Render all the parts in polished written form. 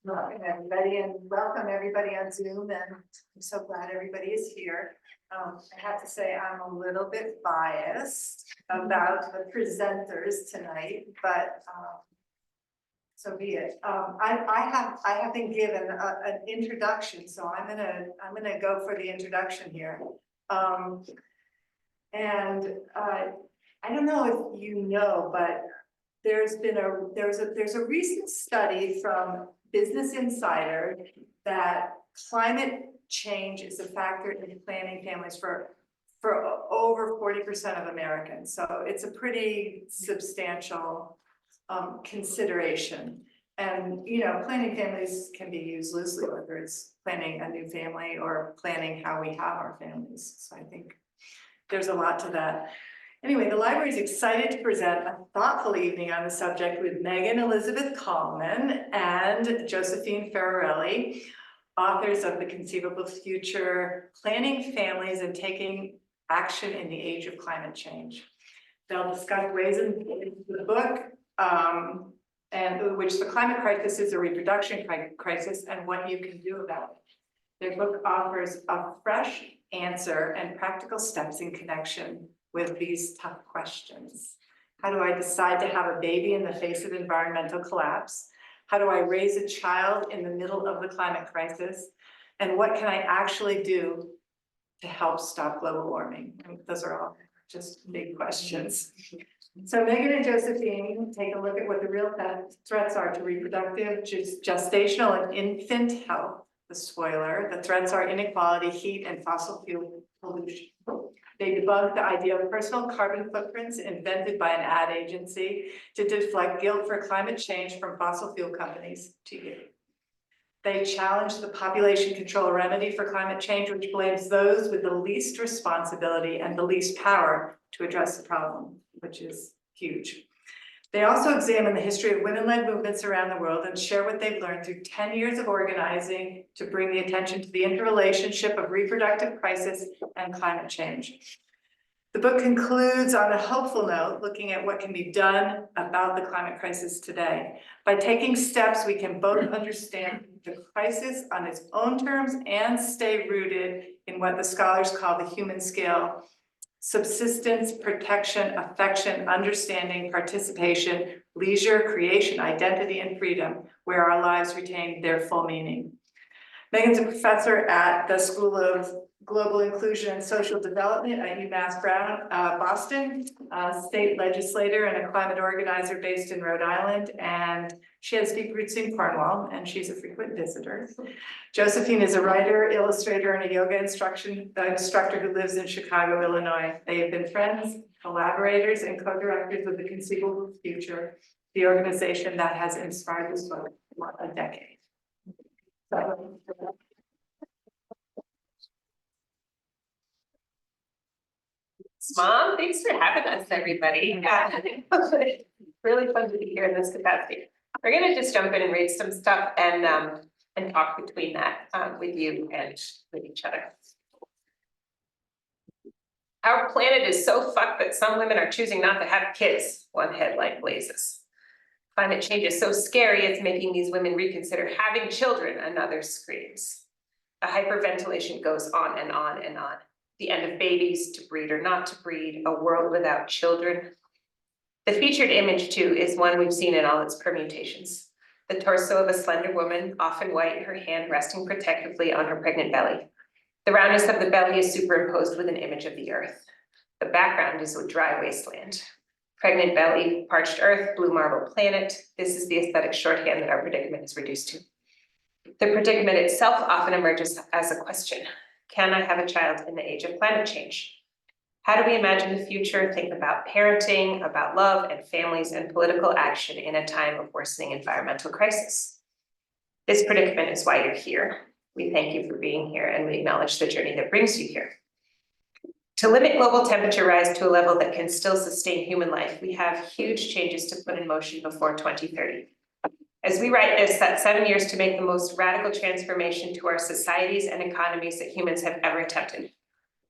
Welcome everybody, and welcome everybody on Zoom, and I'm so glad everybody is here. I have to say I'm a little bit biased about the presenters tonight, but so be it. I have been given an introduction, so I'm gonna go for the introduction here. I don't know if you know, but there's a recent study from Business Insider that climate change is a factor in planning families for over 40% of Americans. So it's a pretty substantial consideration. And planning families can be used loosely, whether it's planning a new family or planning how we have our families. So I think there's a lot to that. Anyway, the library is excited to present a thoughtful evening on the subject with Meghan Elizabeth Kallman and Josephine Ferorelli, authors of The Conceivable Future, Planning Families and Taking Action in the Age of Climate Change. They'll discuss ways in the book and which the climate crisis is a reproduction crisis and what you can do about it. Their book offers a fresh answer and practical steps in connection with these tough questions. How do I decide to have a baby in the face of environmental collapse? How do I raise a child in the middle of the climate crisis? And what can I actually do to help stop global warming? I mean, those are all just big questions. So Meghan and Josephine take a look at what the real threats are to reproductive, gestational, and infant health. The spoiler, the threats are inequality, heat, and fossil fuel pollution. They debunk the idea of personal carbon footprints invented by an ad agency to deflect guilt for climate change from fossil fuel companies to you. They challenge the population control remedy for climate change, which blames those with the least responsibility and the least power to address the problem, which is huge. They also examine the history of women-led movements around the world and share what they've learned through 10 years of organizing to bring the attention to the interrelationship of reproductive crisis and climate change. The book concludes on a hopeful note, looking at what can be done about the climate crisis today. By taking steps, we can both understand the crisis on its own terms and stay rooted in what the scholars call the human scale: subsistence, protection, affection, understanding, participation, leisure, creation, identity, and freedom, where our lives retain their full meaning. Meghan's a professor at the School of Global Inclusion and Social Development at UMass Boston, state legislator and a climate organizer based in Rhode Island, and she has deep roots in Cornwall, and she's a frequent visitor. Josephine is a writer, illustrator, and a yoga instructor who lives in Chicago, Illinois. They have been friends, collaborators, and co-directors of the Conceivable Future, the organization that has inspired this book for a decade. Mom, thanks for having us, everybody. Really fun to be here in this capacity. We're gonna just jump in and read some stuff and talk between that with you and with each other. Our planet is so fucked that some women are choosing not to have kids, one headline blazes. Climate change is so scary, it's making these women reconsider having children, another screams. The hyperventilation goes on and on and on. The end of babies, to breed or not to breed, a world without children. The featured image, too, is one we've seen in all its permutations. The torso of a slender woman, often white, her hand resting protectively on her pregnant belly. The roundness of the belly is superimposed with an image of the earth. The background is a dry wasteland. Pregnant belly, parched earth, blue marble planet. This is the aesthetic shorthand that our predicament is reduced to. The predicament itself often emerges as a question. Can I have a child in the age of climate change? How do we imagine the future, think about parenting, about love and families and political action in a time of worsening environmental crisis? This predicament is why you're here. We thank you for being here and we acknowledge the journey that brings you here. To limit global temperature rise to a level that can still sustain human life, we have huge changes to put in motion before 2030. As we write this, that's 7 years to make the most radical transformation to our societies and economies that humans have ever attempted.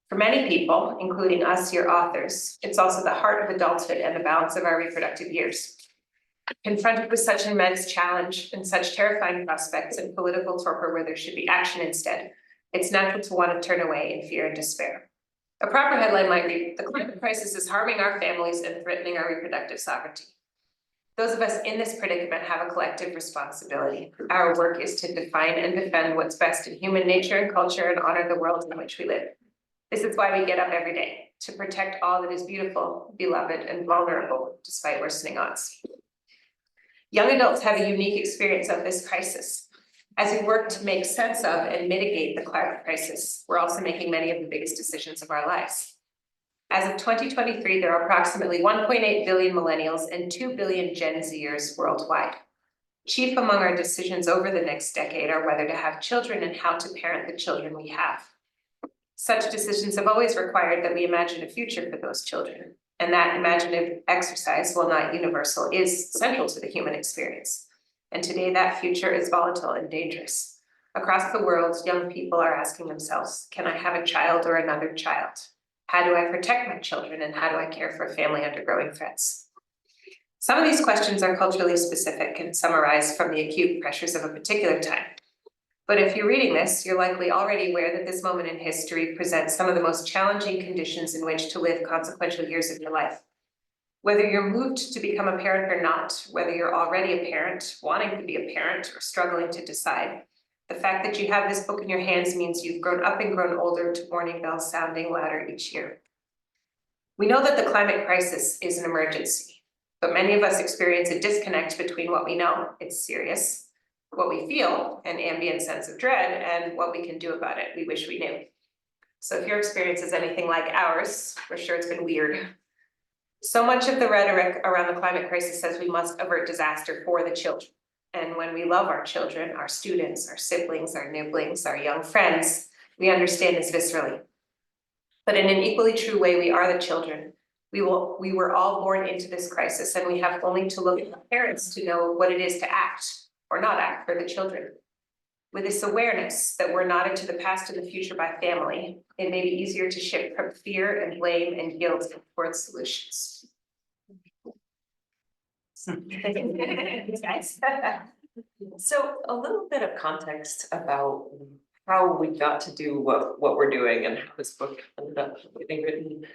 For many people, including us, your authors, it's also the heart of adulthood and the balance of our reproductive years. Confronted with such immense challenge and such terrifying prospects and political torpor where there should be action instead, it's natural to want to turn away in fear and despair. A proper headline might read, "The climate crisis is harming our families and threatening our reproductive sovereignty." Those of us in this predicament have a collective responsibility. Our work is to define and defend what's best in human nature and culture and honor the world in which we live. This is why we get up every day, to protect all that is beautiful, beloved, and vulnerable, despite worsening odds. Young adults have a unique experience of this crisis. As we work to make sense of and mitigate the climate crisis, we're also making many of the biggest decisions of our lives. As of 2023, there are approximately 1.8 billion millennials and 2 billion Gen Zers worldwide. Chief among our decisions over the next decade are whether to have children and how to parent the children we have. Such decisions have always required that we imagine a future for those children. And that imaginative exercise, while not universal, is central to the human experience. And today that future is volatile and dangerous. Across the world, young people are asking themselves, can I have a child or another child? How do I protect my children and how do I care for a family under growing threats? Some of these questions are culturally specific and some arise from the acute pressures of a particular time. But if you're reading this, you're likely already aware that this moment in history presents some of the most challenging conditions in which to live consequential years of your life. Whether you're moved to become a parent or not, whether you're already a parent, wanting to be a parent, or struggling to decide, the fact that you have this book in your hands means you've grown up and grown older to warning bells sounding louder each year. We know that the climate crisis is an emergency, but many of us experience a disconnect between what we know, it's serious, what we feel, an ambient sense of dread, and what we can do about it, we wish we knew. So if your experience is anything like ours, we're sure it's been weird. So much of the rhetoric around the climate crisis says we must avert disaster for the children. And when we love our children, our students, our siblings, our nibblings, our young friends, we understand this viscerally. But in an equally true way, we are the children. We were all born into this crisis, and we have only to look at our parents to know what it is to act or not act for the children. With this awareness that we're knotted to the past and the future by family, it may be easier to shift from fear and blame and guilt towards solutions. So a little bit of context about how we got to do what we're doing and how this book ended up getting written.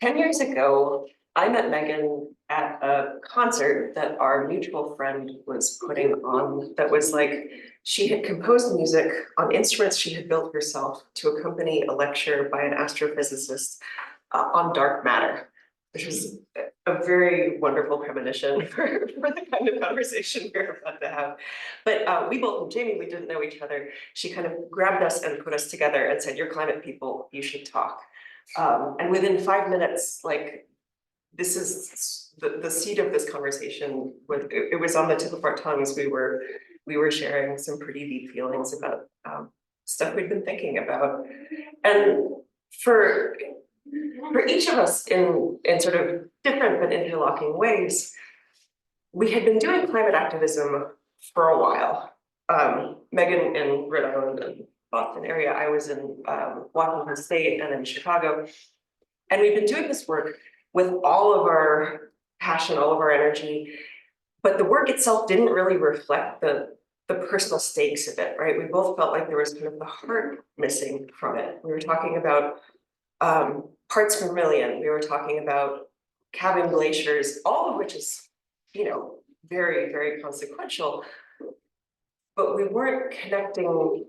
10 years ago, I met Meghan at a concert that our mutual friend was putting on that was like, she had composed music on instruments she had built herself to accompany a lecture by an astrophysicist on dark matter, which was a very wonderful premonition for the kind of conversation we're about to have. But we both, Jamie, we didn't know each other. She kind of grabbed us and put us together and said, "You're climate people, you should talk." And within 5 minutes, like, this is the seed of this conversation. It was on the tip of our tongues. We were sharing some pretty deep feelings about stuff we'd been thinking about, and for each of us in sort of different but interlocking ways, we had been doing climate activism for a while. Meghan in Rhode Island and Boston area, I was in Washington State and in Chicago, and we've been doing this work with all of our passion, all of our energy, but the work itself didn't really reflect the personal stakes of it, right? We both felt like there was kind of the heart missing from it. We were talking about parts per million. We were talking about calving glaciers, all of which is, very, very consequential, but we weren't connecting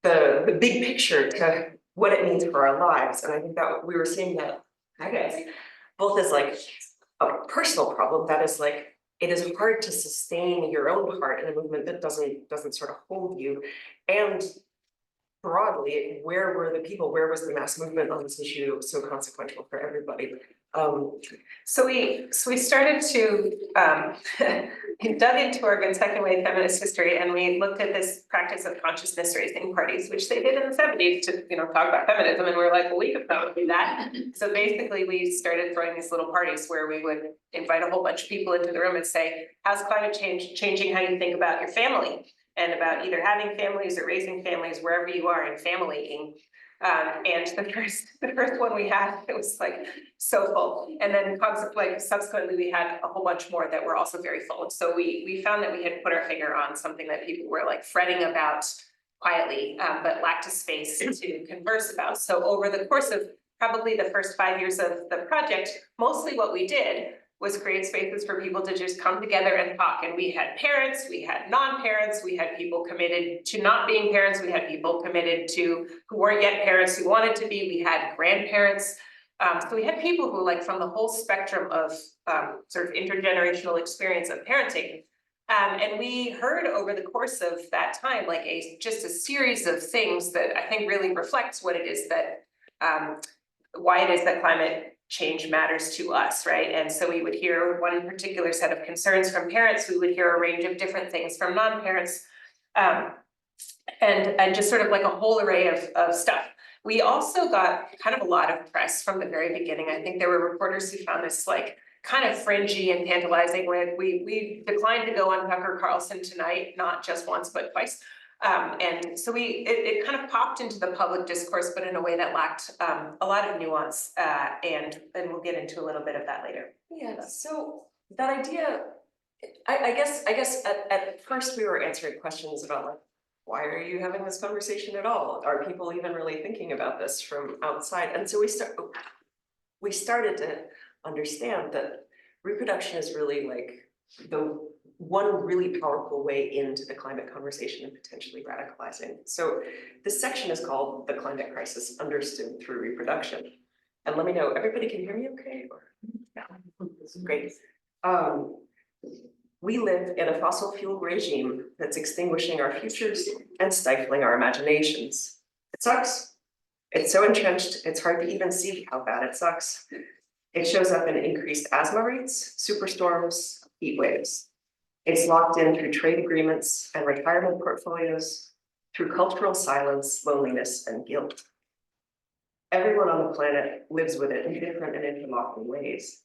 the big picture to what it means for our lives. And I think that we were seeing that, I guess, both as like a personal problem, that is like, it is hard to sustain your own heart in a movement that doesn't sort of hold you. And broadly, where were the people, where was the mass movement on this issue so consequential for everybody? So we started to dug into our second wave feminist history, and we looked at this practice of consciousness raising parties, which they did in the 70s to talk about feminism, and we were like, well, we could probably do that. So basically we started throwing these little parties where we would invite a whole bunch of people into the room and say, how's climate change changing how you think about your family and about either having families or raising families wherever you are in familying? And the first one we had, it was like so full. And then subsequently, we had a whole bunch more that were also very full. And so we found that we had put our finger on something that people were like fretting about quietly, but lacked a space to converse about. So over the course of probably the first 5 years of the project, mostly what we did was create spaces for people to just come together and talk. And we had parents, we had non-parents, we had people committed to not being parents, we had people committed to who weren't yet parents who wanted to be, we had grandparents. So we had people who like from the whole spectrum of sort of intergenerational experience of parenting. And we heard over the course of that time, like just a series of things that I think really reflects what it is that, why it is that climate change matters to us, right? And so we would hear one particular set of concerns from parents, we would hear a range of different things from non-parents, and just sort of like a whole array of stuff. We also got kind of a lot of press from the very beginning. I think there were reporters who found this like kind of fringy and tantalizing when we declined to go on Tucker Carlson tonight, not just once, but twice. And so it kind of popped into the public discourse, but in a way that lacked a lot of nuance, and we'll get into a little bit of that later. Yeah, so that idea, I guess at first we were answering questions about like, why are you having this conversation at all? Are people even really thinking about this from outside? And so we started to understand that reproduction is really like the one really powerful way into the climate conversation and potentially radicalizing. So this section is called The Climate Crisis Understood Through Reproduction. And let me know, everybody can hear me okay? Or yeah, this is great. We live in a fossil fuel regime that's extinguishing our futures and stifling our imaginations. It sucks. It's so entrenched, it's hard to even see how bad it sucks. It shows up in increased asthma rates, superstorms, heat waves. It's locked in through trade agreements and retirement portfolios, through cultural silence, loneliness, and guilt. Everyone on the planet lives with it in different and interlocking ways.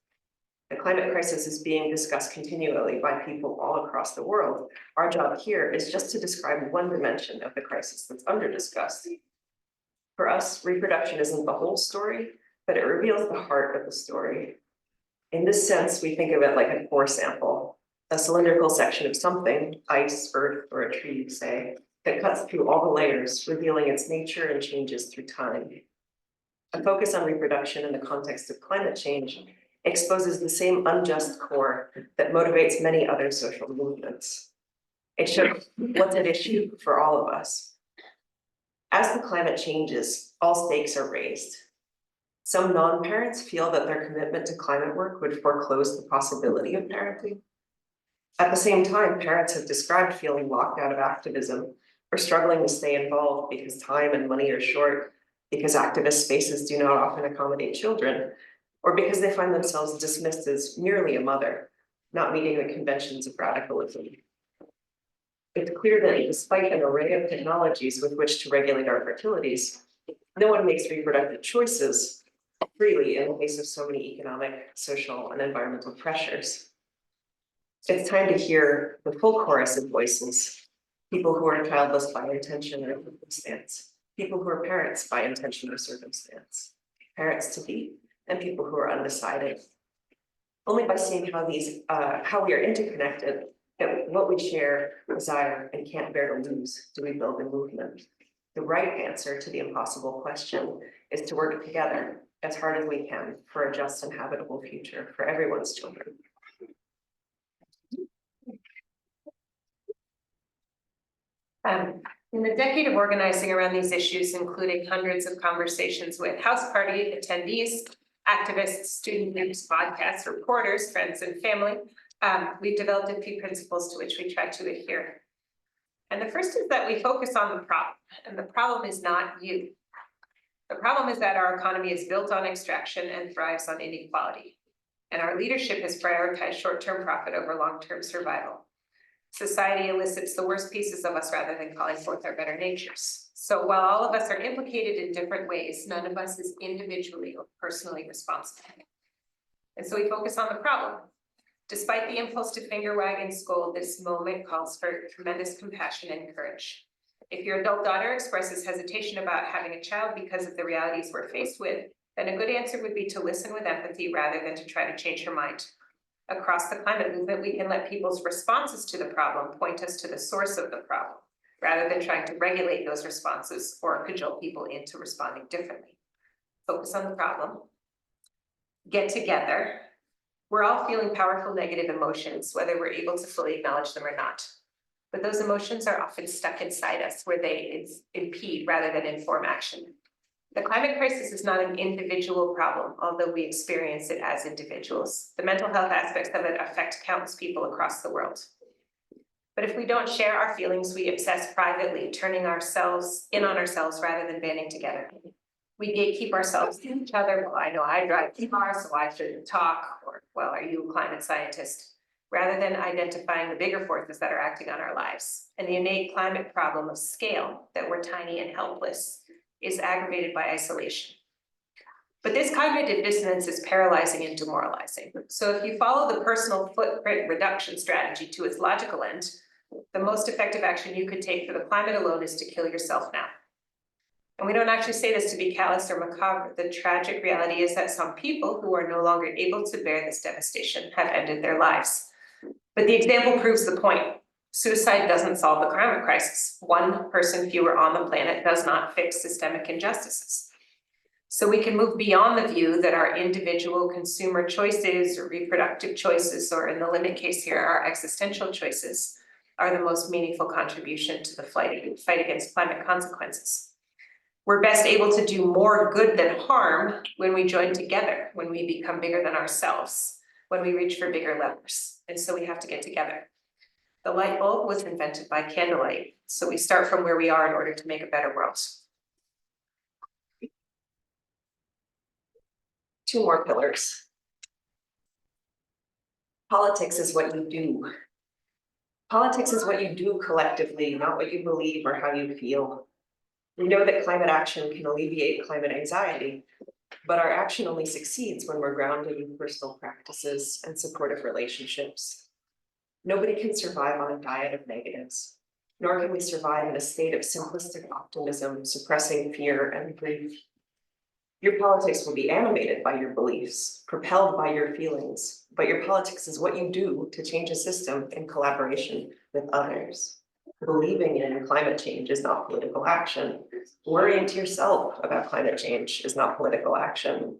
The climate crisis is being discussed continually by people all across the world. Our job here is just to describe one dimension of the crisis that's under-discussed. For us, reproduction isn't the whole story, but it reveals the heart of the story. In this sense, we think of it like a core sample, a cylindrical section of something, ice, earth, or a tree, say, that cuts through all the layers, revealing its nature and changes through time. A focus on reproduction in the context of climate change exposes the same unjust core that motivates many other social movements. It shows what's at issue for all of us. As the climate changes, all stakes are raised. Some non-parents feel that their commitment to climate work would foreclose the possibility of parenting. At the same time, parents have described feeling locked out of activism or struggling to stay involved because time and money are short, because activist spaces do not often accommodate children, or because they find themselves dismissed as merely a mother, not meeting the conventions of radicalism. It's clear that despite an array of technologies with which to regulate our fertilities, no one makes reproductive choices freely in the face of so many economic, social, and environmental pressures. It's time to hear the full chorus of voices, people who are childless by intention or circumstance, people who are parents by intention or circumstance, parents to be, and people who are undecided. Only by seeing how we are interconnected, that what we share, desire, and can't bear to lose, do we build a movement. The right answer to the impossible question is to work together as hard as we can for a just and habitable future for everyone's children. In the decade of organizing around these issues, including hundreds of conversations with house party attendees, activists, student groups, podcasts, reporters, friends, and family, we've developed a few principles to which we try to adhere. And the first is that we focus on the problem, and the problem is not you. The problem is that our economy is built on extraction and thrives on inequality. And our leadership has prioritized short-term profit over long-term survival. Society elicits the worst pieces of us rather than calling forth our better natures. So while all of us are implicated in different ways, none of us is individually or personally responsible. And so we focus on the problem. Despite the impulse to finger wag and scold, this moment calls for tremendous compassion and courage. If your adult daughter expresses hesitation about having a child because of the realities we're faced with, then a good answer would be to listen with empathy rather than to try to change her mind. Across the climate movement, we can let people's responses to the problem point us to the source of the problem, rather than trying to regulate those responses or cajole people into responding differently. Focus on the problem. Get together. We're all feeling powerful negative emotions, whether we're able to fully acknowledge them or not. But those emotions are often stuck inside us where they impede rather than inform action. The climate crisis is not an individual problem, although we experience it as individuals. The mental health aspects of it affect countless people across the world. But if we don't share our feelings, we obsess privately, turning ourselves in on ourselves rather than banding together. We gatekeep ourselves to each other. Well, I know I drive cars, so I shouldn't talk, or, well, are you a climate scientist? Rather than identifying the bigger forces that are acting on our lives. And the innate climate problem of scale, that we're tiny and helpless, is aggravated by isolation. But this cognitive dissonance is paralyzing and demoralizing. So if you follow the personal footprint reduction strategy to its logical end, the most effective action you could take for the climate alone is to kill yourself now. And we don't actually say this to be callous or macabre. The tragic reality is that some people who are no longer able to bear this devastation have ended their lives. But the example proves the point. Suicide doesn't solve the climate crisis. One person fewer on the planet does not fix systemic injustices. So we can move beyond the view that our individual consumer choices or reproductive choices, or in the limit case here, our existential choices, are the most meaningful contribution to the fight against climate consequences. We're best able to do more good than harm when we join together, when we become bigger than ourselves, when we reach for bigger levers. And so we have to get together. The light bulb was invented by candlelight, so we start from where we are in order to make a better world. 2 more pillars. Politics is what you do. Politics is what you do collectively, not what you believe or how you feel. We know that climate action can alleviate climate anxiety, but our action only succeeds when we're grounded in personal practices and supportive relationships. Nobody can survive on a diet of negatives, nor can we survive in a state of simplistic optimism, suppressing fear and grief. Your politics will be animated by your beliefs, propelled by your feelings, but your politics is what you do to change a system in collaboration with others. Believing in climate change is not political action. Worrying to yourself about climate change is not political action.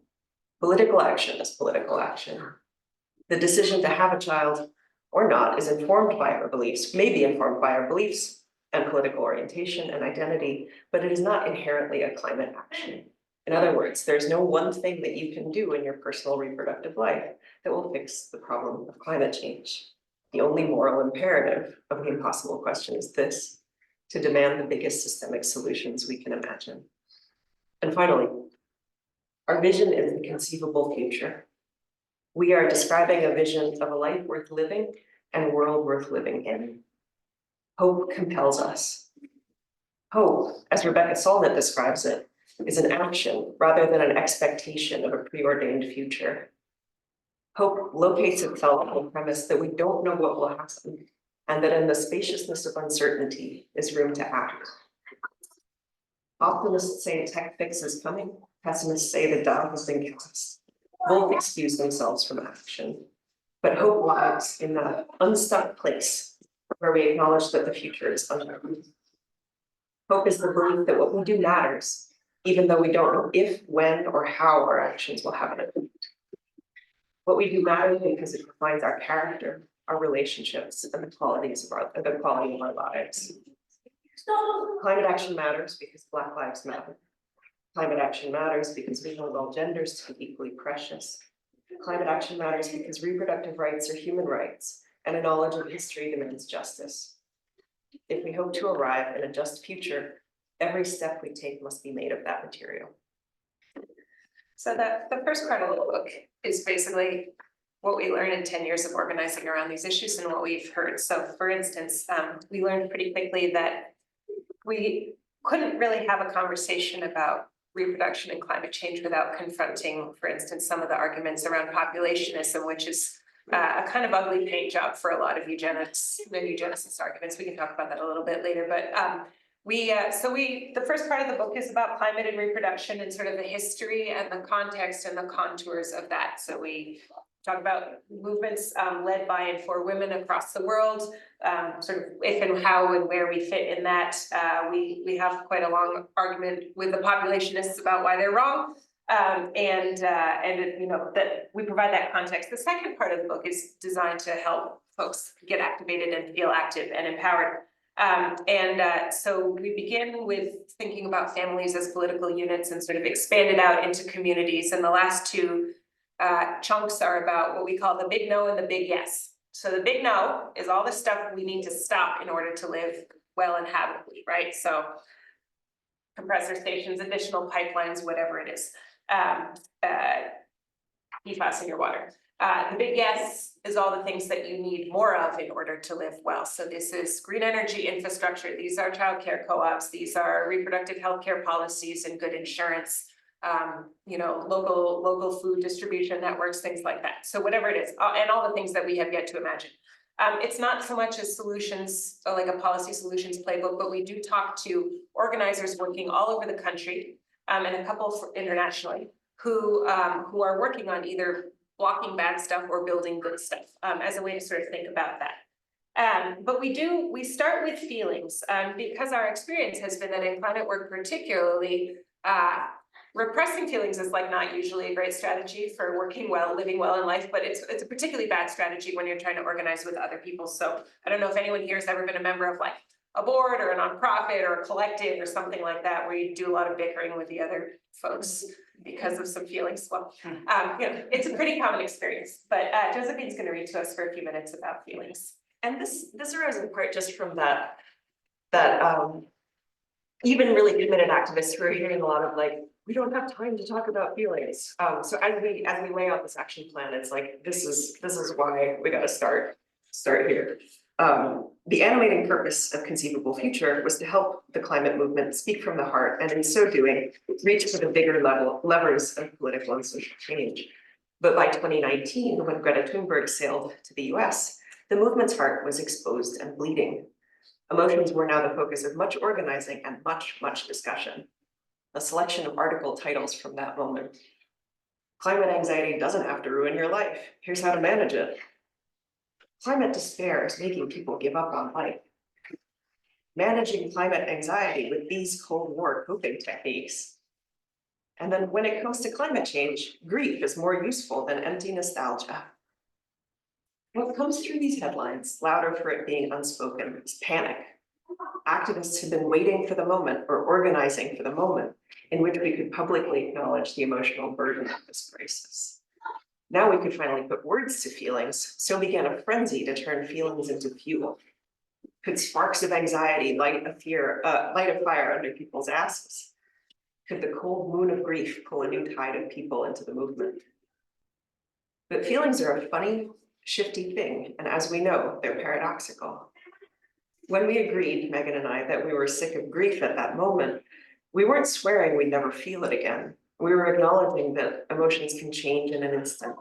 Political action is political action. The decision to have a child or not is informed by our beliefs, may be informed by our beliefs and political orientation and identity, but it is not inherently a climate action. In other words, there's no one thing that you can do in your personal reproductive life that will fix the problem of climate change. The only moral imperative of the impossible question is this: to demand the biggest systemic solutions we can imagine. And finally, our vision is the conceivable future. We are describing a vision of a life worth living and a world worth living in. Hope compels us. Hope, as Rebecca Solnit describes it, is an action rather than an expectation of a preordained future. Hope locates itself on the premise that we don't know what will happen, and that in the spaciousness of uncertainty is room to act. Optimists say a tech fix is coming, pessimists say the die has been cast. Both excuse themselves from action, but hope lies in that unstuck place where we acknowledge that the future is unknown. Hope is the belief that what we do matters, even though we don't know if, when, or how our actions will have an effect. What we do matters because it defines our character, our relationships, and the quality of our lives. Climate action matters because Black lives matter. Climate action matters because we hold all genders to be equally precious. Climate action matters because reproductive rights are human rights, and a knowledge of history demands justice. If we hope to arrive in a just future, every step we take must be made of that material. So the first part of the book is basically what we learned in 10 years of organizing around these issues and what we've heard. So for instance, we learned pretty quickly that we couldn't really have a conversation about reproduction and climate change without confronting, for instance, some of the arguments around populationism, which is a kind of ugly paint job for a lot of eugenicist arguments. We can talk about that a little bit later, but The first part of the book is about climate and reproduction and sort of the history and the context and the contours of that. So we talk about movements led by and for women across the world, sort of if and how and where we fit in that. We have quite a long argument with the populationists about why they're wrong. That we provide that context. The second part of the book is designed to help folks get activated and feel active and empowered. So we begin with thinking about families as political units and sort of expand it out into communities. And the last two chunks are about what we call the big no and the big yes. So the big no is all the stuff we need to stop in order to live well and habitably, right? So compressor stations, additional pipelines, whatever it is. PFAS in your water. The big yes is all the things that you need more of in order to live well. So this is green energy infrastructure. These are childcare co-ops. These are reproductive healthcare policies and good insurance. Local food distribution networks, things like that. So whatever it is, and all the things that we have yet to imagine. It's not so much as solutions, like a policy solutions playbook, but we do talk to organizers working all over the country, and a couple internationally who are working on either blocking bad stuff or building good stuff, as a way to sort of think about that. But we start with feelings, because our experience has been that in climate work particularly, repressing feelings is like not usually a great strategy for working well, living well in life, but it's a particularly bad strategy when you're trying to organize with other people. So I don't know if anyone here has ever been a member of like a board or a nonprofit or a collective or something like that, where you do a lot of bickering with the other folks because of some feelings. Well, it's a pretty common experience, but Josephine's going to read to us for a few minutes about feelings. And this arose in part just from that even really committed activists who are hearing a lot of like, we don't have time to talk about feelings. So as we lay out this action plan, it's like, this is why we gotta start here. The animating purpose of Conceivable Future was to help the climate movement speak from the heart, and in so doing, reach for the bigger levers of political and social change. But by 2019, when Greta Thunberg sailed to the US, the movement's heart was exposed and bleeding. Emotions were now the focus of much organizing and much discussion. A selection of article titles from that moment. Climate anxiety doesn't have to ruin your life. Here's how to manage it. Climate despair is making people give up on life. Managing climate anxiety with these Cold War coping techniques. And then when it comes to climate change, grief is more useful than empty nostalgia. What comes through these headlines, louder for it being unspoken, is panic. Activists have been waiting for the moment or organizing for the moment in which we could publicly acknowledge the emotional burden of this crisis. Now we could finally put words to feelings, so began a frenzy to turn feelings into fuel. Could sparks of anxiety light a fire under people's asses? Could the cold moon of grief pull a new tide of people into the movement? But feelings are a funny, shifty thing, and as we know, they're paradoxical. When we agreed, Meghan and I, that we were sick of grief at that moment, we weren't swearing we'd never feel it again. We were acknowledging that emotions can change in an instant.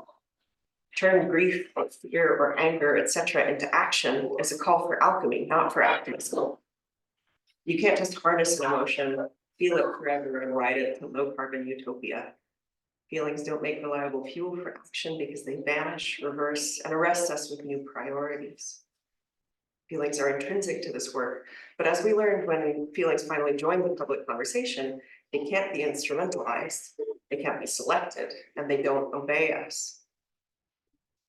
Turn grief or fear or anger, etc., into action is a call for alchemy, not for activism. You can't just harness an emotion, feel it forever, and ride it to low carbon utopia. Feelings don't make reliable fuel for action because they vanish, reverse, and arrest us with new priorities. Feelings are intrinsic to this work, but as we learned when feelings finally join the public conversation, they can't be instrumentalized, they can't be selected, and they don't obey us.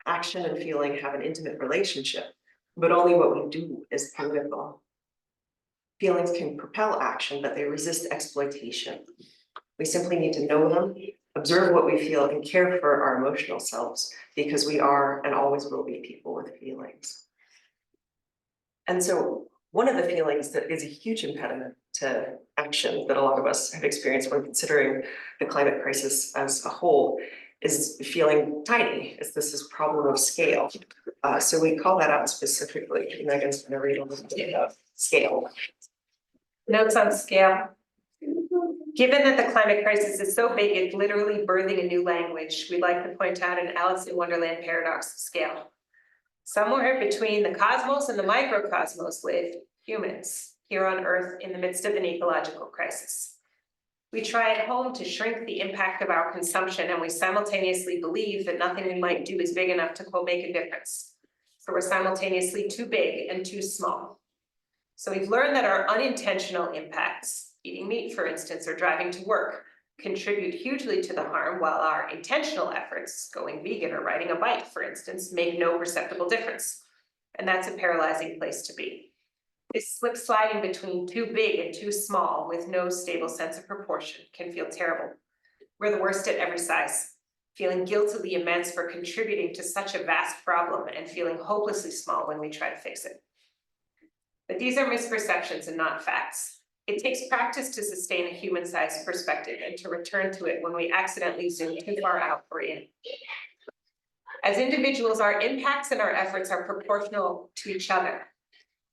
Action and feeling have an intimate relationship, but only what we do is political. Feelings can propel action, but they resist exploitation. We simply need to know them, observe what we feel, and care for our emotional selves, because we are and always will be people with feelings. And so one of the feelings that is a huge impediment to action that a lot of us have experienced when considering the climate crisis as a whole is feeling tiny. This is problem of scale. So we call that out specifically. Megan's going to read a little bit about scale. Notes on scale. Given that the climate crisis is so big, it's literally birthing a new language, we'd like to point out an Alice in Wonderland paradox of scale. Somewhere between the cosmos and the microcosmos live humans. here on Earth in the midst of an ecological crisis. We try at home to shrink the impact of our consumption, and we simultaneously believe that nothing we might do is big enough to quote make a difference. So we're simultaneously too big and too small. So we've learned that our unintentional impacts, eating meat, for instance, or driving to work, contribute hugely to the harm, while our intentional efforts, going vegan or riding a bike, for instance, make no perceptible difference. And that's a paralyzing place to be. This slip sliding between too big and too small with no stable sense of proportion can feel terrible. We're the worst at every size, feeling guiltily immense for contributing to such a vast problem and feeling hopelessly small when we try to fix it. But these are misperceptions and not facts. It takes practice to sustain a human-sized perspective and to return to it when we accidentally zoom too far out or in. As individuals, our impacts and our efforts are proportional to each other.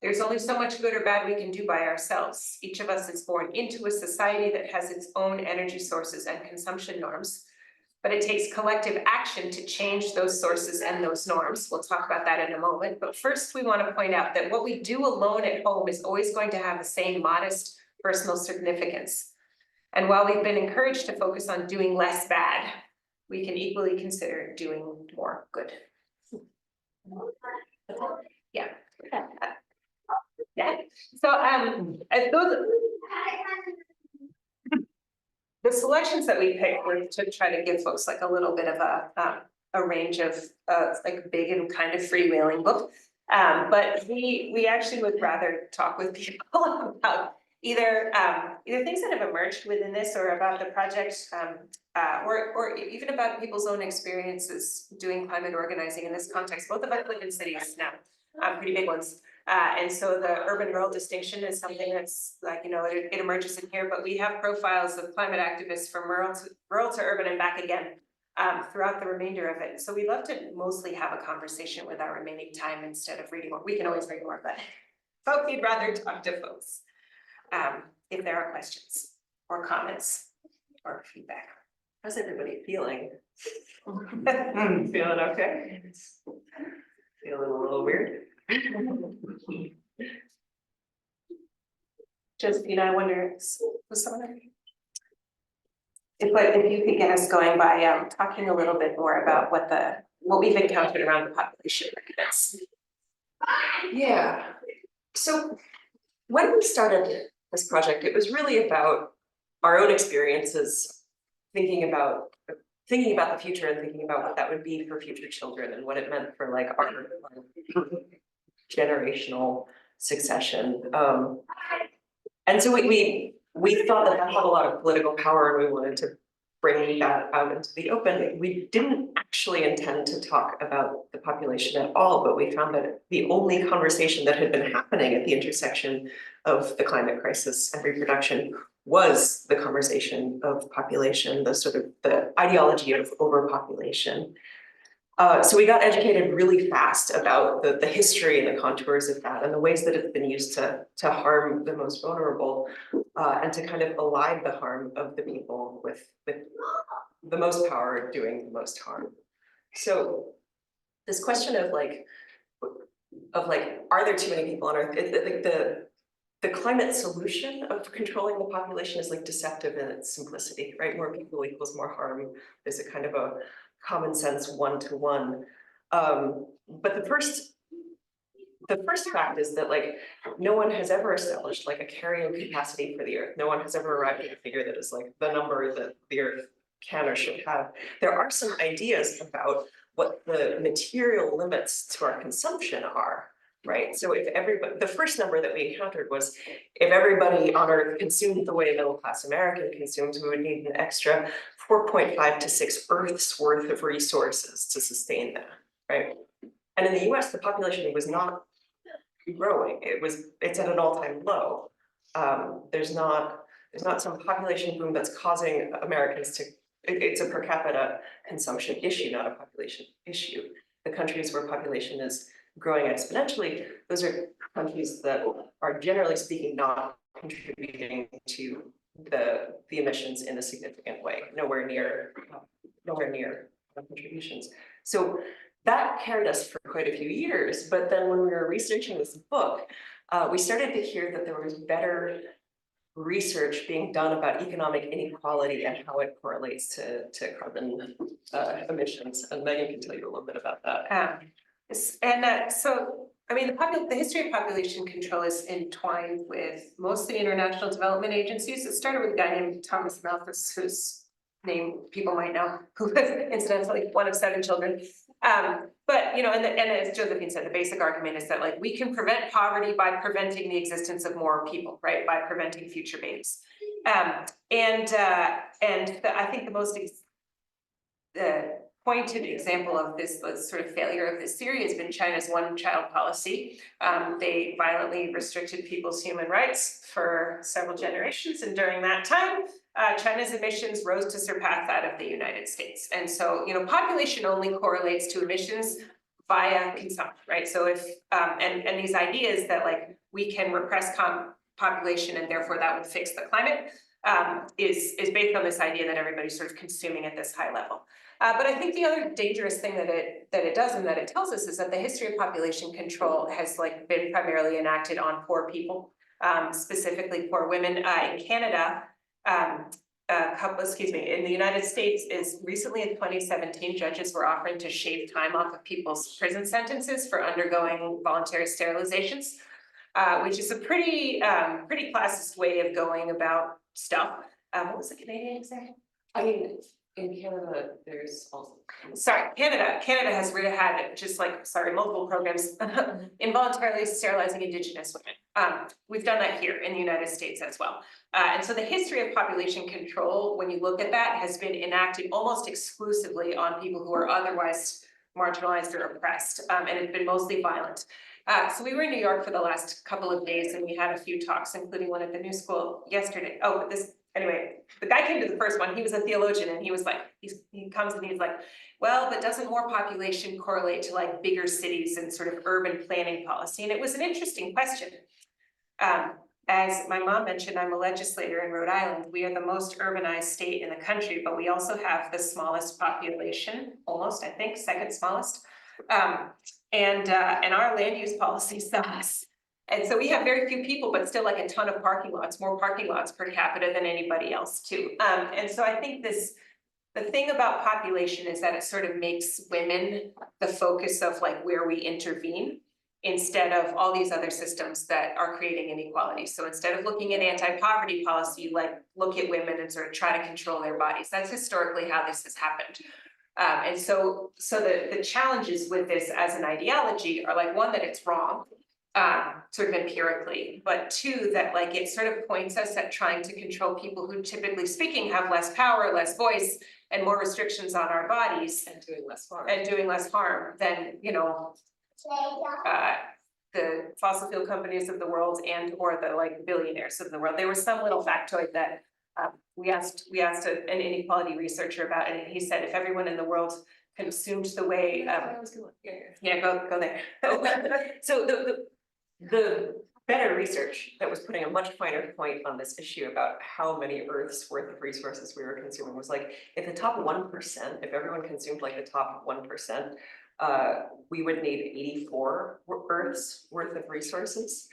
There's only so much good or bad we can do by ourselves. Each of us is born into a society that has its own energy sources and consumption norms, but it takes collective action to change those sources and those norms. We'll talk about that in a moment, but first we want to point out that what we do alone at home is always going to have the same modest personal significance. And while we've been encouraged to focus on doing less bad, we can equally consider doing more good. Yeah. Yeah. So the selections that we picked were to try to give folks like a little bit of a range of like big and kind of freewheeling book. But we actually would rather talk with people about either things that have emerged within this or about the project, or even about people's own experiences doing climate organizing in this context. Both of us live in cities now, pretty big ones. And so the urban-rural distinction is something that's like, it emerges in here, but we have profiles of climate activists from rural to urban and back again throughout the remainder of it. So we'd love to mostly have a conversation with our remaining time instead of reading more. We can always read more, but folks, we'd rather talk to folks if there are questions or comments or feedback. How's everybody feeling? Feeling okay? Feeling a little weird? Josephine, I wonder, was someone if you could get us going by talking a little bit more about what we've encountered around the population records. Yeah. So when we started this project, it was really about our own experiences, thinking about the future and thinking about what that would be for future children and what it meant for like our generational succession. And so we thought that had a lot of political power and we wanted to bring that out into the open. We didn't actually intend to talk about the population at all, but we found that the only conversation that had been happening at the intersection of the climate crisis and reproduction was the conversation of population, the ideology of overpopulation. So we got educated really fast about the history and the contours of that and the ways that it's been used to harm the most vulnerable and to kind of align the harm of the people with the most power doing the most harm. So this question of are there too many people on Earth? The climate solution of controlling the population is like deceptive in its simplicity, right? More people equals more harm. There's a kind of a common sense one-to-one. But the first fact is that like no one has ever established like a carrying capacity for the Earth. No one has ever arrived at a figure that is like the number that the Earth can or should have. There are some ideas about what the material limits to our consumption are, right? So if everybody, the first number that we encountered was if everybody on Earth consumed the way middle-class American consumes, we would need an extra 4.5 to 6 Earths worth of resources to sustain that, right? And in the US, the population was not growing. It's at an all-time low. There's not some population boom that's causing Americans to, it's a per capita consumption issue, not a population issue. The countries where population is growing exponentially, those are countries that are generally speaking not contributing to the emissions in a significant way, nowhere near contributions. So that carried us for quite a few years, but then when we were researching this book, we started to hear that there was better research being done about economic inequality and how it correlates to carbon emissions. And Megan can tell you a little bit about that. So, I mean, the history of population control is entwined with mostly international development agencies. It started with a guy named Thomas Malthus, whose name people might know, who was incidentally one of 7 children. But, you know, and as Josephine said, the basic argument is that like we can prevent poverty by preventing the existence of more people, right? By preventing future babies. I think the most pointed example of this sort of failure of this theory has been China's one-child policy. They violently restricted people's human rights for several generations, and during that time, China's emissions rose to surpass that of the United States. And so, you know, population only correlates to emissions via consumption, right? So if, and these ideas that like we can repress population and therefore that would fix the climate, is based on this idea that everybody's sort of consuming at this high level. But I think the other dangerous thing that it does and that it tells us is that the history of population control has like been primarily enacted on poor people, specifically poor women. In Canada, in the United States is recently in 2017, judges were offering to shave time off of people's prison sentences for undergoing voluntary sterilizations, which is a pretty classist way of going about stuff. What was the Canadian example? I mean, in Canada, there's also. Canada has really had just like, multiple programs involuntarily sterilizing Indigenous women. We've done that here in the United States as well. And so the history of population control, when you look at that, has been enacted almost exclusively on people who are otherwise marginalized or oppressed, and it's been mostly violent. So we were in New York for the last couple of days and we had a few talks, including one at the New School yesterday. Anyway, the guy came to the first one, he was a theologian and he was like, he comes and he's like, well, but doesn't more population correlate to like bigger cities and sort of urban planning policy? And it was an interesting question. As my mom mentioned, I'm a legislator in Rhode Island. We are the most urbanized state in the country, but we also have the smallest population, almost, I think, second smallest. And our land use policy sucks. And so we have very few people, but still like a ton of parking lots, more parking lots per capita than anybody else too. And so I think the thing about population is that it sort of makes women the focus of like where we intervene instead of all these other systems that are creating inequality. So instead of looking at anti-poverty policy, like look at women and sort of try to control their bodies. That's historically how this has happened. And so the challenges with this as an ideology are like, one, that it's wrong, sort of empirically, but 2, that like it sort of points us at trying to control people who typically speaking have less power, less voice, and more restrictions on our bodies. And doing less harm than, you know, the fossil fuel companies of the world and or the like billionaires of the world. There was some little factoid that we asked an inequality researcher about, and he said if everyone in the world consumed the way go there. So the better research that was putting a much finer point on this issue about how many Earths worth of resources we were consuming was like, if the top 1%, if everyone consumed like the top 1%, we would need 84 Earths worth of resources.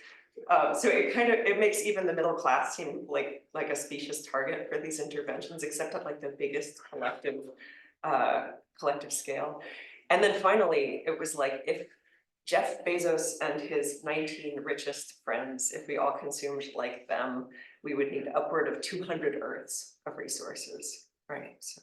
So it makes even the middle class seem like a specious target for these interventions, except at like the biggest collective scale. And then finally, it was like, if Jeff Bezos and his 19 richest friends, if we all consumed like them, we would need upward of 200 Earths of resources, right? So,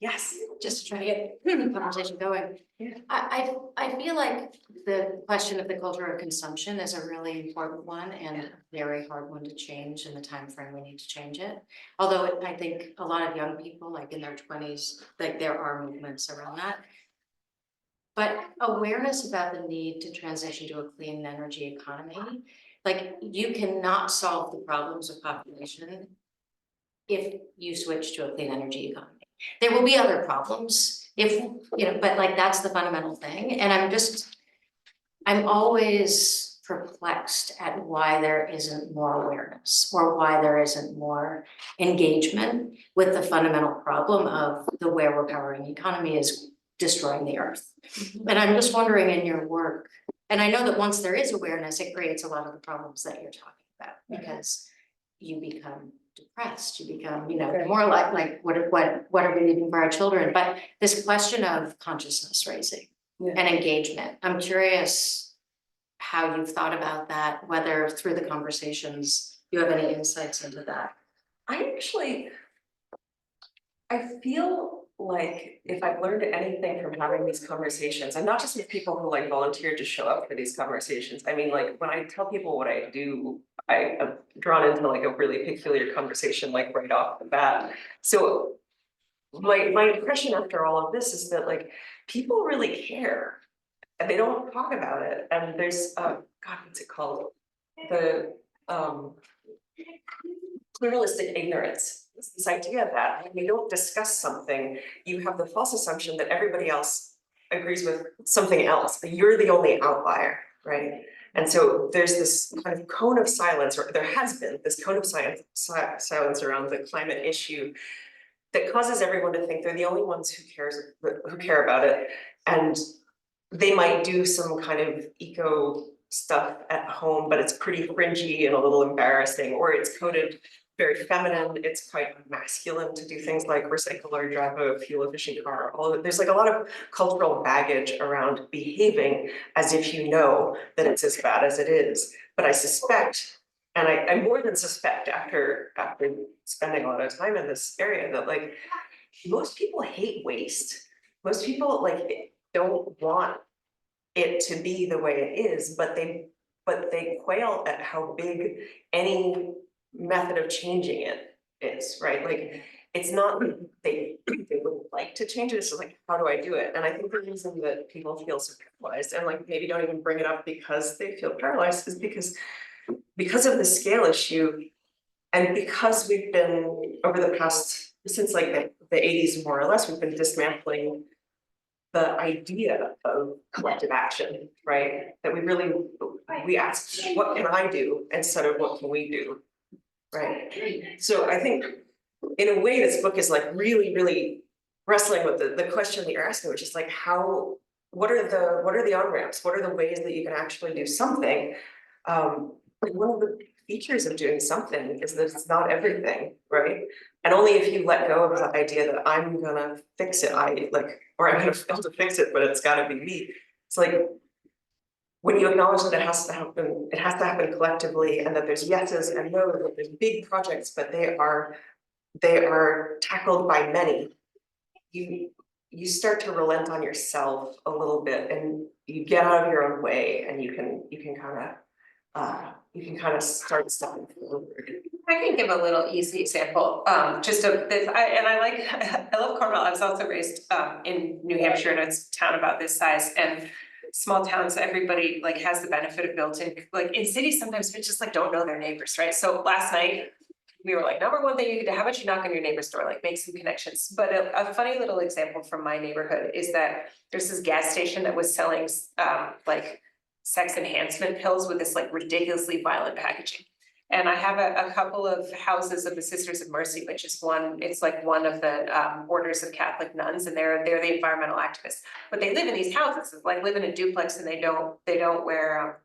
yes. Just to try to get the conversation going. Yeah. I feel like the question of the culture of consumption is a really important one and a very hard one to change in the time frame we need to change it. Although I think a lot of young people, like in their 20s, like there are movements around that. But awareness about the need to transition to a clean energy economy, like you cannot solve the problems of population if you switch to a clean energy economy. There will be other problems if, you know, but like that's the fundamental thing. And I'm always perplexed at why there isn't more awareness or why there isn't more engagement with the fundamental problem of the way we're powering the economy is destroying the earth. And I'm just wondering in your work, And I know that once there is awareness, it creates a lot of the problems that you're talking about, because you become depressed, you become, more like, what are we leaving for our children? But this question of consciousness raising and engagement, I'm curious how you've thought about that, whether through the conversations, you have any insights into that. I feel like if I've learned anything from having these conversations, and not just with people who like volunteer to show up for these conversations, I mean, like when I tell people what I do, I am drawn into like a really peculiar conversation, like right off the bat. So my impression after all of this is that like people really care and they don't talk about it. And there's God, what's it called? The pluralistic ignorance. It's this idea that when you don't discuss something, you have the false assumption that everybody else agrees with something else, but you're the only outlier, right? And so there's this kind of cone of silence, or there has been this cone of silence around the climate issue that causes everyone to think they're the only ones who care about it. And they might do some kind of eco stuff at home, but it's pretty fringy and a little embarrassing, or it's coded very feminine. It's quite masculine to do things like recycle or drive a fuel efficient car. There's like a lot of cultural baggage around behaving as if you know that it's as bad as it is. But I suspect, and I more than suspect after spending a lot of time in this area, that like most people hate waste. Most people like don't want it to be the way it is, but they quail at how big any method of changing it is, right? Like it's not that they wouldn't like to change it, it's just like, how do I do it? And I think the reason that people feel so paralyzed and like maybe don't even bring it up because they feel paralyzed is because of the scale issue, and because we've been over the past, since like the 80s more or less, we've been dismantling the idea of collective action, right? That we ask, what can I do instead of what can we do, right? So I think in a way this book is like really, really wrestling with the question that you're asking, which is like what are the on-ramps? What are the ways that you can actually do something? Like one of the features of doing something is that it's not everything, right? And only if you let go of the idea that I'm gonna fix it, or I'm gonna fail to fix it, but it's gotta be me. It's like when you acknowledge that it has to happen collectively, and that there's yeses and no's, that there's big projects, but they are tackled by many. You start to relent on yourself a little bit, and you get out of your own way, and you can kind of start stepping forward. I can give a little easy example, just of this, I love Cornwall. I was also raised in New Hampshire, and it's a town about this size, and small towns, everybody like has the benefit of built-in, like in cities, sometimes people just like don't know their neighbors, right? So last night, we were like, number one thing you can do, how about you knock on your neighbor's door, like make some connections. But a funny little example from my neighborhood is that there's this gas station that was selling like sex enhancement pills with this like ridiculously violent packaging. And I have a couple of houses of the Sisters of Mercy, which is it's like one of the orders of Catholic nuns, and they're the environmental activists. But they live in these houses, like live in a duplex, and they don't wear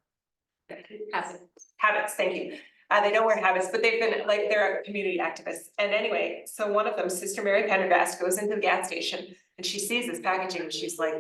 habits. Thank you. They don't wear habits, but they've been like, they're community activists. And anyway, so one of them, Sister Mary Pendergast, goes into the gas station and she sees this packaging and she's like,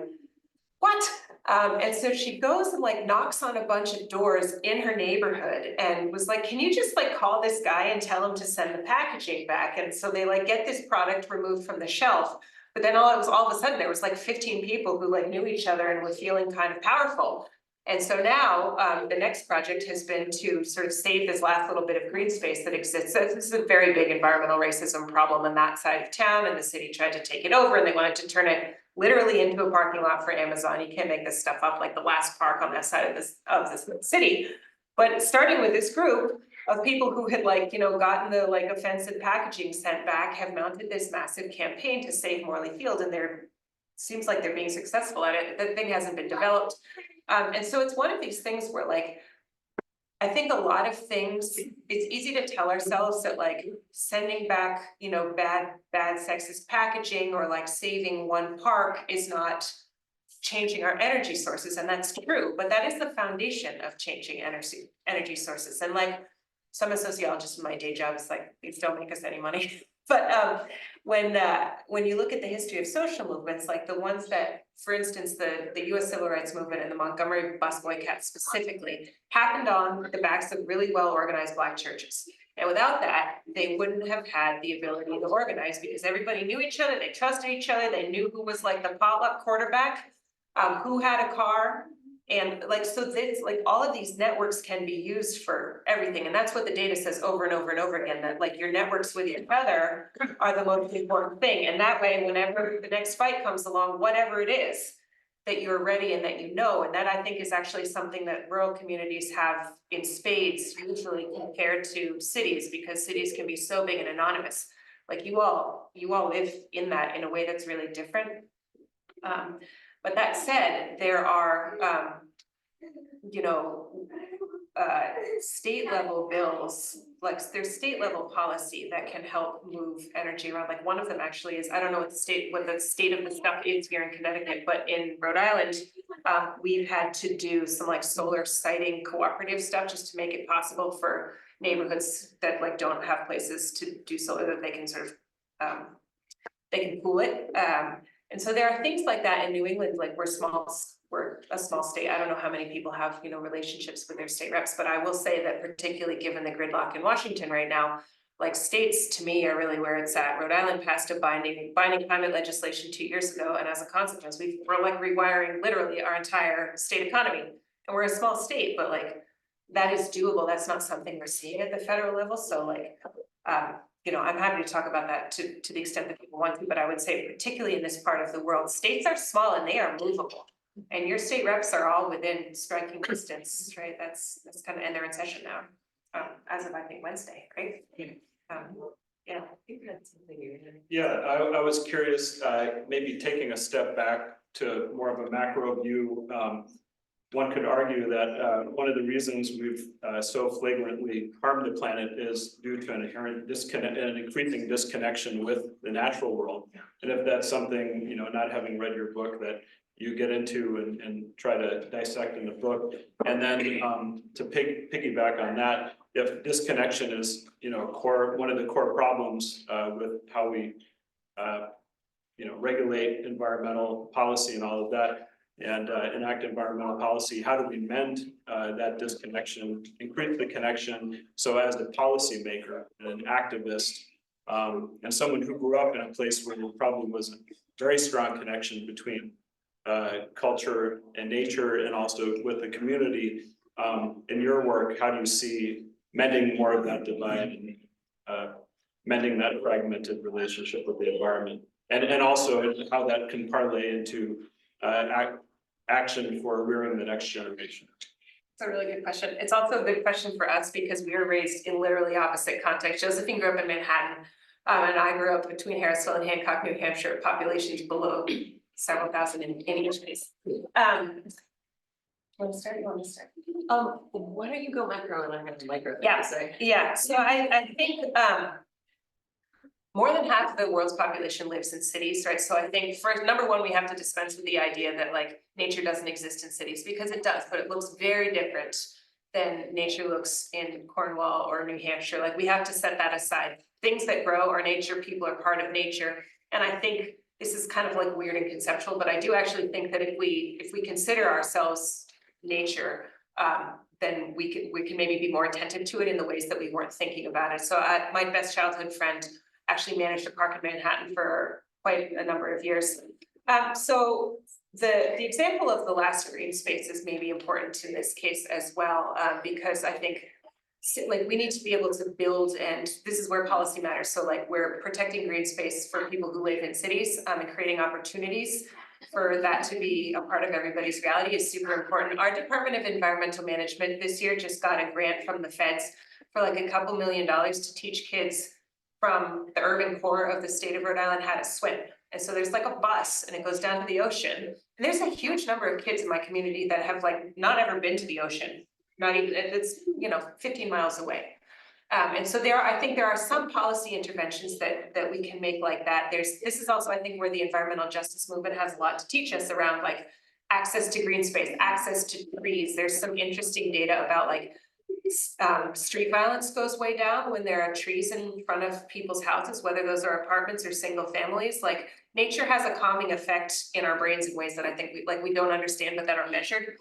what? And so she goes and like knocks on a bunch of doors in her neighborhood and was like, can you just like call this guy and tell him to send the packaging back? And so they like get this product removed from the shelf. But then all of a sudden there was like 15 people who like knew each other and were feeling kind of powerful. And so now the next project has been to sort of save this last little bit of green space that exists. So this is a very big environmental racism problem in that side of town, and the city tried to take it over and they wanted to turn it literally into a parking lot for Amazon. You can't make this stuff up, like the last park on that side of this city. But starting with this group of people who had like, gotten the like offensive packaging sent back, have mounted this massive campaign to save Morley Field, and seems like they're being successful at it. The thing hasn't been developed. And so it's one of these things where like, I think a lot of things, it's easy to tell ourselves that like sending back, bad sexist packaging or like saving one park is not changing our energy sources, and that's true, but that is the foundation of changing energy sources. And like, so I'm a sociologist in my day job, it's like, these don't make us any money. But when you look at the history of social movements, like the ones that, for instance, the US Civil Rights Movement and the Montgomery bus boycott specifically, happened on the backs of really well-organized Black churches. And without that, they wouldn't have had the ability to organize because everybody knew each other, they trusted each other, they knew who was like the potluck quarterback, who had a car. And like, so this, like, all of these networks can be used for everything. And that's what the data says over and over and over again, that like your networks with each other are the most important thing. And that way, whenever the next fight comes along, whatever it is, that you're ready and that you know. And that I think is actually something that rural communities have in spades, usually compared to cities, because cities can be so big and anonymous. Like you all live in that in a way that's really different. But that said, there are, state level bills, like there's state level policy that can help move energy around. Like one of them actually is, I don't know what the state of the stuff is here in Connecticut, but in Rhode Island, we've had to do some like solar siting cooperative stuff just to make it possible for neighborhoods that like don't have places to do solar, that they can sort of, they can pool it. And so there are things like that in New England, like we're a small state. I don't know how many people have, relationships with their state reps, but I will say that particularly given the gridlock in Washington right now, like states to me are really where it's at. Rhode Island passed a binding climate legislation 2 years ago. And as a consequence, we're like rewiring literally our entire state economy. And we're a small state, but like that is doable. That's not something we're seeing at the federal level. So like, I'm happy to talk about that to the extent that people want to, but I would say particularly in this part of the world, states are small and they are movable. And your state reps are all within striking distance, right? That's kind of, and they're in session now, as of I think Wednesday, right? Yeah. Yeah, I was curious, maybe taking a step back to more of a macro view. One could argue that one of the reasons we've so flagrantly harmed the planet is due to an inherent disconnect, an increasing disconnection with the natural world. And if that's something, not having read your book, that you get into and try to dissect in the book, and then to piggyback on that, if disconnection is one of the core problems with how we regulate environmental policy and all of that, and enact environmental policy, how do we mend that disconnection, increase the connection? So as a policymaker and an activist, and someone who grew up in a place where there probably was a very strong connection between culture and nature, and also with the community, in your work, how do you see mending more of that divide and mending that fragmented relationship with the environment, and also how that can parlay into action for rearing the next generation? It's a really good question. It's also a good question for us because we were raised in literally opposite contexts. Josephine grew up in Manhattan, and I grew up between Harrisville and Hancock, New Hampshire, populations below several thousand in each case. Want to start? You want to start? Why don't you go macro and I'm going to micro? Yeah. Yeah, so I think more than half of the world's population lives in cities, right? So I think for number one, we have to dispense with the idea that like nature doesn't exist in cities, because it does, but it looks very different than nature looks in Cornwall or New Hampshire. Like we have to set that aside. Things that grow are nature, people are part of nature. And I think this is kind of like weird and conceptual, but I do actually think that if we consider ourselves nature, then we can maybe be more attentive to it in the ways that we weren't thinking about it. So my best childhood friend actually managed a park in Manhattan for quite a number of years. So the example of the last green space is maybe important in this case as well, because I think like we need to be able to build, and this is where policy matters. So like we're protecting green space for people who live in cities, and creating opportunities for that to be a part of everybody's reality is super important. Our Department of Environmental Management this year just got a grant from the feds for like $2 million to teach kids from the urban core of the state of Rhode Island how to swim. And so there's like a bus and it goes down to the ocean. And there's a huge number of kids in my community that have like not ever been to the ocean, not even, it's 15 miles away. And so I think there are some policy interventions that we can make like that. This is also, I think, where the environmental justice movement has a lot to teach us around like access to green space, access to trees. There's some interesting data about like street violence goes way down when there are trees in front of people's houses, whether those are apartments or single families. Like nature has a calming effect in our brains in ways that I think we don't understand, but that are measured.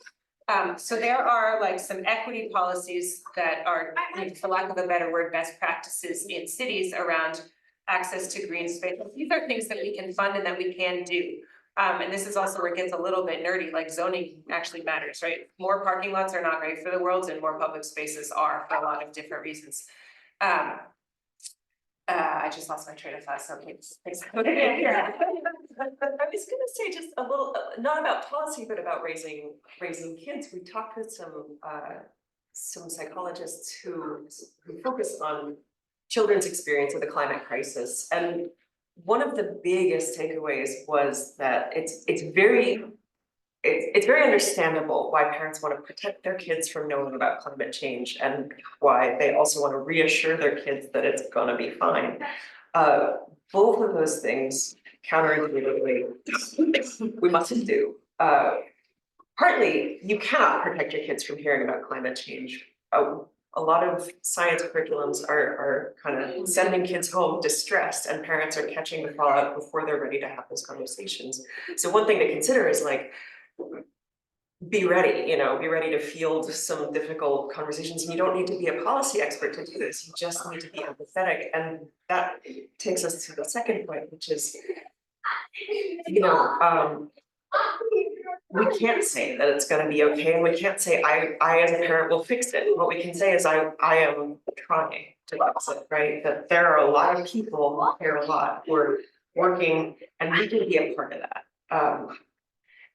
So there are like some equity policies that are, for lack of a better word, best practices in cities around access to green space. These are things that we can fund and that we can do. And this is also where it gets a little bit nerdy, like zoning actually matters, right? More parking lots are not great for the world and more public spaces are for a lot of different reasons. I just lost my train of thought, so please. Yeah. I was gonna say just a little, not about policy, but about raising kids. We talked with some psychologists who focus on children's experience of the climate crisis, and one of the biggest takeaways was that it's very understandable why parents want to protect their kids from knowing about climate change and why they also want to reassure their kids that it's gonna be fine. Both of those things counterintuitively we mustn't do. Partly, you cannot protect your kids from hearing about climate change. A lot of science curriculums are kind of sending kids home distressed, and parents are catching the fallout before they're ready to have those conversations. So one thing to consider is like, be ready, be ready to field some difficult conversations. And you don't need to be a policy expert to do this. You just need to be empathetic. And that takes us to the second point, which is, we can't say that it's gonna be okay, and we can't say I as a parent will fix it. What we can say is I am trying to fix it, right? That there are a lot of people who care a lot, who are working, and we can be a part of that.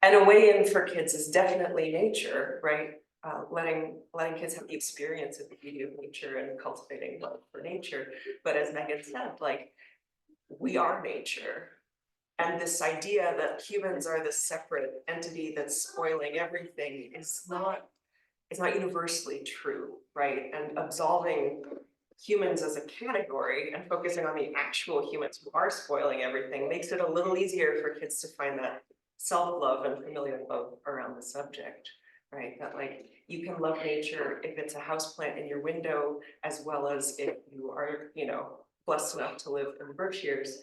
And a way in for kids is definitely nature, right? Letting kids have the experience of the beauty of nature and cultivating love for nature. But as Meghan said, like, we are nature. And this idea that humans are this separate entity that's spoiling everything is not universally true, right? And absolving humans as a category and focusing on the actual humans who are spoiling everything makes it a little easier for kids to find that self-love and familial love around the subject, right? That like, you can love nature if it's a houseplant in your window, as well as if you are, blessed enough to live in the Berkshires.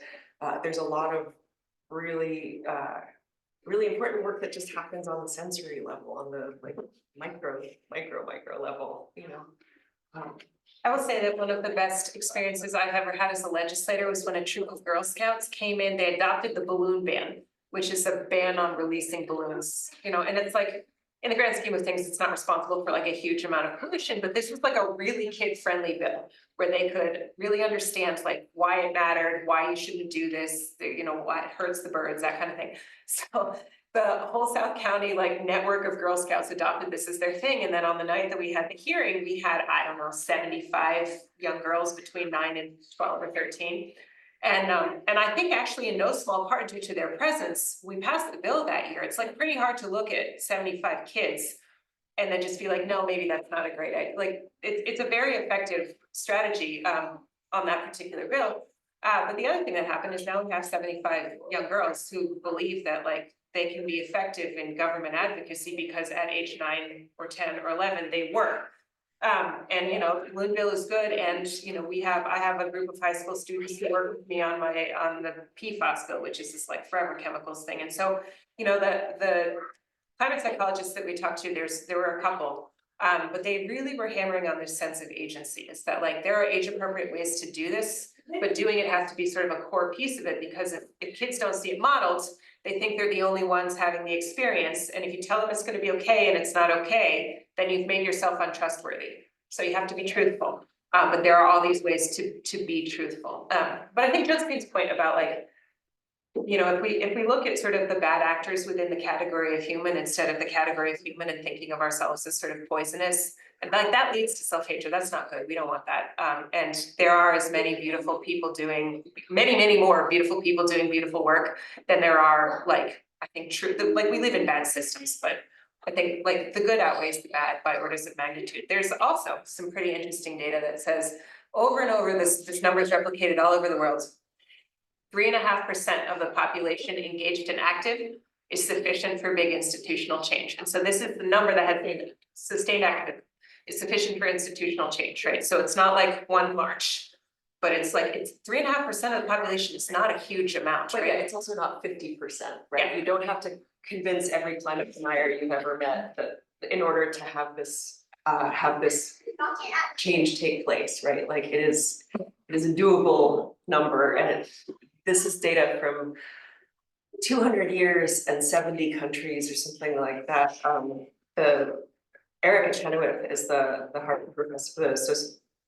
There's a lot of really important work that just happens on the sensory level, on the like micro level, I will say that one of the best experiences I've ever had as a legislator was when a troop of Girl Scouts came in. They adopted the balloon ban, which is a ban on releasing balloons, and it's like, in the grand scheme of things, it's not responsible for like a huge amount of pollution, but this was like a really kid-friendly bill where they could really understand like why it mattered, why you shouldn't do this, why it hurts the birds, that kind of thing. So the whole South County like network of Girl Scouts adopted this as their thing. And then on the night that we had the hearing, we had, 75 young girls between 9 and 12 or 13. And I think actually in no small part due to their presence, we passed the bill that year. It's like pretty hard to look at 75 kids and then just be like, no, maybe that's not a great idea. Like it's a very effective strategy on that particular bill. But the other thing that happened is now we have 75 young girls who believe that like they can be effective in government advocacy because at age 9 or 10 or 11, they were. And balloon bill is good, and I have a group of high school students who work with me on the PFAS bill, which is this like forever chemicals thing. And so, the climate psychologists that we talked to, there were a couple, but they really were hammering on this sense of agency. Is that like there are age appropriate ways to do this, but doing it has to be sort of a core piece of it, because if kids don't see it modeled, they think they're the only ones having the experience. And if you tell them it's going to be okay and it's not okay, then you've made yourself untrustworthy. So you have to be truthful. But there are all these ways to be truthful. But I think Josephine's point about like, if we look at sort of the bad actors within the category of human instead of the category of human and thinking of ourselves as sort of poisonous, and like that leads to self-hatred. That's not good. We don't want that. And there are as many beautiful people doing many more beautiful people doing beautiful work than there are like, I think like we live in bad systems, but I think like the good outweighs the bad by orders of magnitude. There's also some pretty interesting data that says over and over, this number is replicated all over the world. 3.5% of the population engaged in active is sufficient for big institutional change. And so this is the number that has been sustained active is sufficient for institutional change, right? So it's not like one march, but it's like, it's 3.5% of the population. It's not a huge amount, But yeah, right? it's also not 50%, right? You don't have to convince every climate denier you've ever met that in order to have this change take place, right? Like it is a doable number, and this is data from 200 years and 70 countries or something like that. The Eric Chenoweth is the Harvard professor, the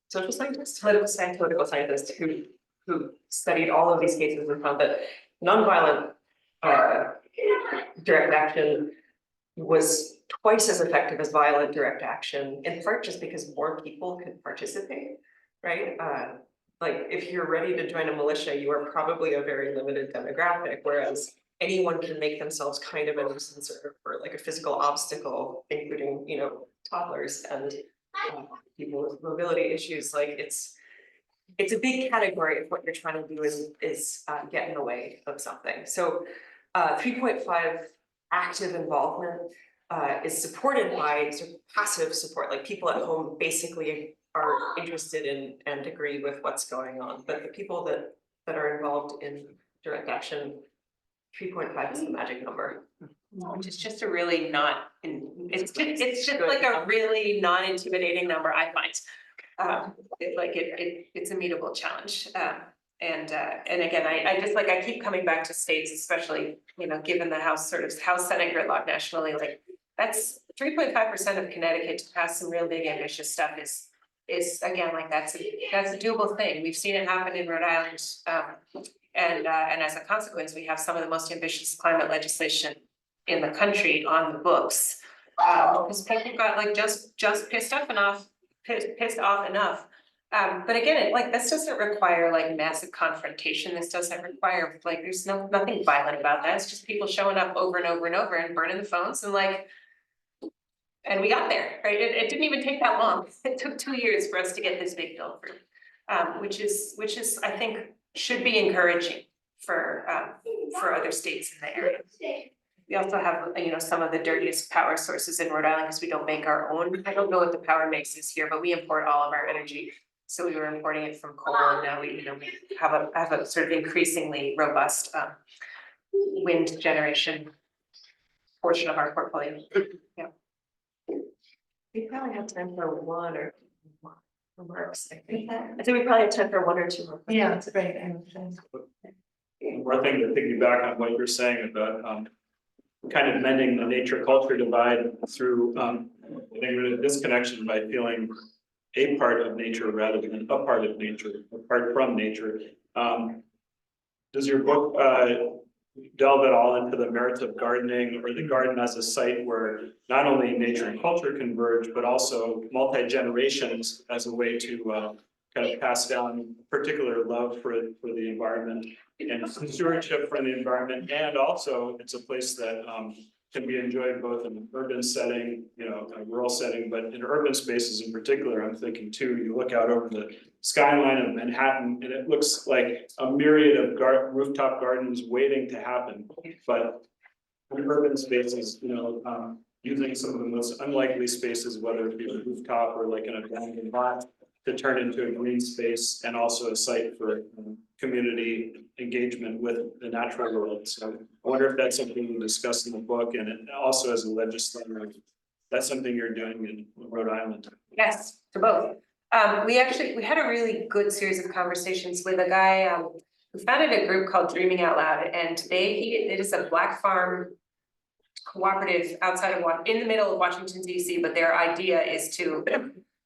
social scientist, political scientist who studied all of these cases and found that nonviolent direct action was twice as effective as violent direct action, in part just because more people could participate, right? Like if you're ready to join a militia, you are probably a very limited demographic, whereas anyone can make themselves kind of a nuisance or like a physical obstacle, including, you know, toddlers and people with mobility issues. Like it's a big category if what you're trying to do is get in the way of something. So 3.5 active involvement is supported by sort of passive support, like people at home basically are interested in and agree with what's going on. But the people that are involved in direct action, 3.5 is the magic number. Which is just a really not, it's just like a really non-intimidating number, I find. It's a meetable challenge. And again, I just like, I keep coming back to states, especially, you know, given the House Senate gridlock nationally, like that's 3.5% of Connecticut to pass some real big ambitious stuff is again, like that's a doable thing. We've seen it happen in Rhode Island. And as a consequence, we have some of the most ambitious climate legislation in the country on the books. Because people got like just pissed off enough. But again, this doesn't require like massive confrontation. This doesn't require like, there's nothing violent about that. It's just people showing up over and over and over and burning the phones and like, and we got there, right? It didn't even take that long. It took 2 years for us to get this big bill through, which is I think should be encouraging for other states in the area. We also have, you know, some of the dirtiest power sources in Rhode Island because we don't make our own. I don't know what the power mix is here, but we import all of our energy. So we were importing it from coal, and now we have a sort of increasingly robust wind generation portion of our portfolio. Yeah. We probably have time for one or more remarks, I think. I think we probably have time for one or two more. Yeah, that's great. One thing to piggyback on what you're saying about kind of mending the nature culture divide through I think a disconnection by feeling a part of nature rather than a part of nature, apart from nature. Does your book delve at all into the merits of gardening or the garden as a site where not only nature and culture converge, but also multi-generations as a way to kind of pass down particular love for the environment and stewardship for the environment? And also it's a place that can be enjoyed both in an urban setting, you know, a rural setting, but in urban spaces in particular, I'm thinking too, you look out over the skyline of Manhattan and it looks like a myriad of rooftop gardens waiting to happen. But in urban spaces, you know, using some of the most unlikely spaces, whether it be a rooftop or like an abandoned lot, to turn into a green space and also a site for community engagement with the natural world. So I wonder if that's something you discuss in the book, and also as a legislator, that's something you're doing in Rhode Island. Yes, to both. We had a really good series of conversations with a guy who founded a group called Dreaming Out Loud, and it is a Black farm cooperative outside of in the middle of Washington DC, but their idea is to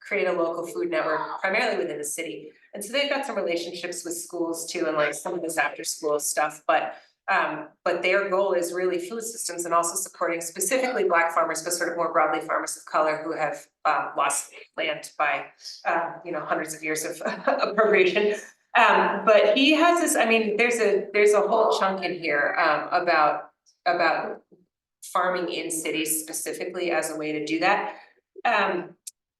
create a local food network primarily within the city. And so they've got some relationships with schools too, and like some of this after school stuff, but their goal is really food systems and also supporting specifically Black farmers, but sort of more broadly farmers of color who have lost land by you know, hundreds of years of appropriation. But he has this, I mean, there's a whole chunk in here about farming in cities specifically as a way to do that.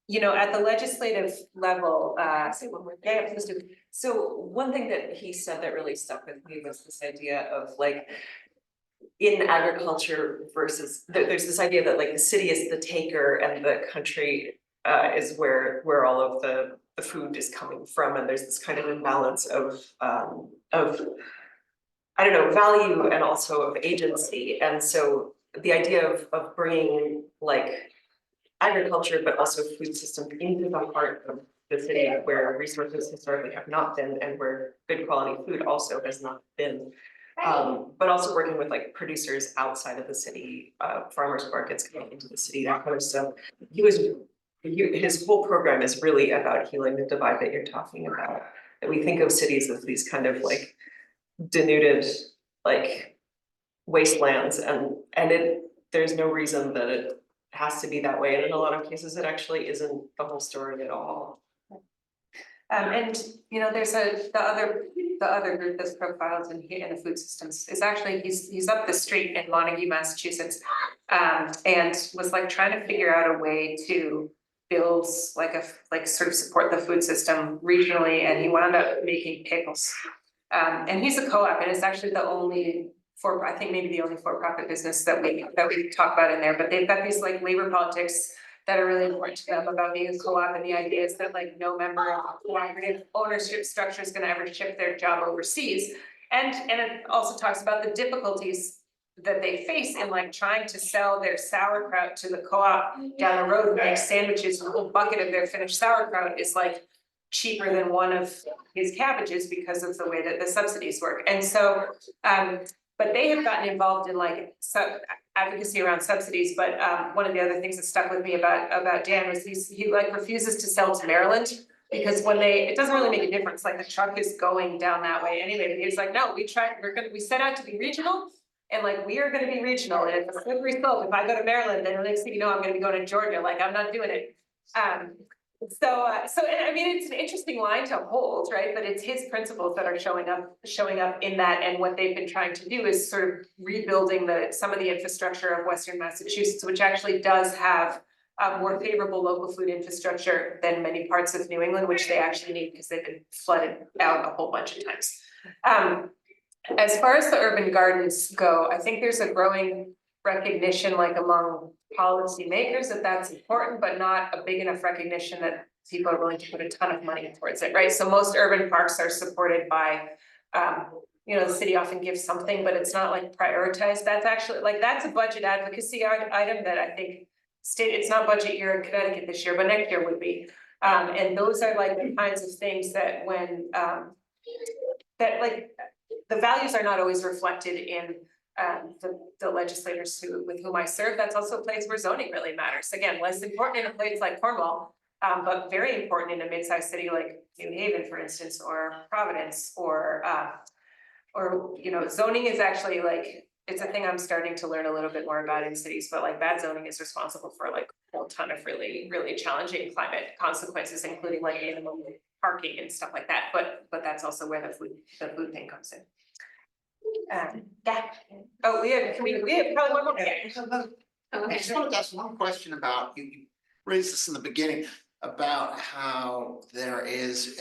You know, at the legislative level, say one more thing. Yeah, please do. So one thing that he said that really stuck with me was this idea of like, in agriculture versus, there's this idea that like the city is the taker and the country is where all of the food is coming from, and there's this kind of imbalance of I don't know, value and also of agency. And so the idea of bringing like agriculture, but also food systems into the heart of the city where resources historically have not been and where good quality food also has not been. But also working with like producers outside of the city, farmers markets coming into the city, that kind of stuff. His whole program is really about healing the divide that you're talking about. That we think of cities as these kind of like denuded, like wastelands, and there's no reason that it has to be that way, and in a lot of cases, it actually isn't the whole story at all. And you know, there's the other group that's profiled in here in the food systems is actually, he's up the street in Montague, Massachusetts. And was like trying to figure out a way to build like sort of support the food system regionally, and he wound up making pickles. And he's a co-op, and it's actually the only I think maybe the only for-profit business that we talk about in there, but they've got these like labor politics that are really important to them about being a co-op, and the idea is that like no member of a cooperative ownership structure is gonna ever ship their job overseas. And it also talks about the difficulties that they face in like trying to sell their sauerkraut to the co-op down the road and make sandwiches, and a whole bucket of their finished sauerkraut is like cheaper than one of his cabbages because of the way that the subsidies work. And so, but they have gotten involved in like advocacy around subsidies. But one of the other things that stuck with me about Dan was he like refuses to sell to Maryland because when it doesn't really make a difference. Like the truck is going down that way anyway. But he's like, no, we set out to be regional, and like we are going to be regional. And it's a slippery slope. If I go to Maryland, then the next thing you know, I'm going to be going to Georgia. Like I'm not doing it. So I mean, it's an interesting line to hold, right? But it's his principles that are showing up in that, and what they've been trying to do is sort of rebuilding some of the infrastructure of Western Massachusetts, which actually does have a more favorable local food infrastructure than many parts of New England, which they actually need because they've been flooded out a whole bunch of times. As far as the urban gardens go, I think there's a growing recognition, like among policymakers, that that's important, but not a big enough recognition that people are willing to put a ton of money towards it, right? So most urban parks are supported by, you know, the city often gives something, but it's not like prioritized. That's actually like, that's a budget advocacy item that I think it's not budget year in Connecticut this year, but next year would be. And those are like the kinds of things that when, that like the values are not always reflected in the legislators with whom I serve. That's also a place where zoning really matters. Again, less important in a place like Cornwall, but very important in a mid-sized city like New Haven, for instance, or Providence, or you know, zoning is actually like, it's a thing I'm starting to learn a little bit more about in cities, but like bad zoning is responsible for like a whole ton of really, really challenging climate consequences, including like animal parking and stuff like that. But that's also where the food thing comes in. Yeah. Oh, we have probably one more. I just wanted to ask one question about, you raised this in the beginning, about how there is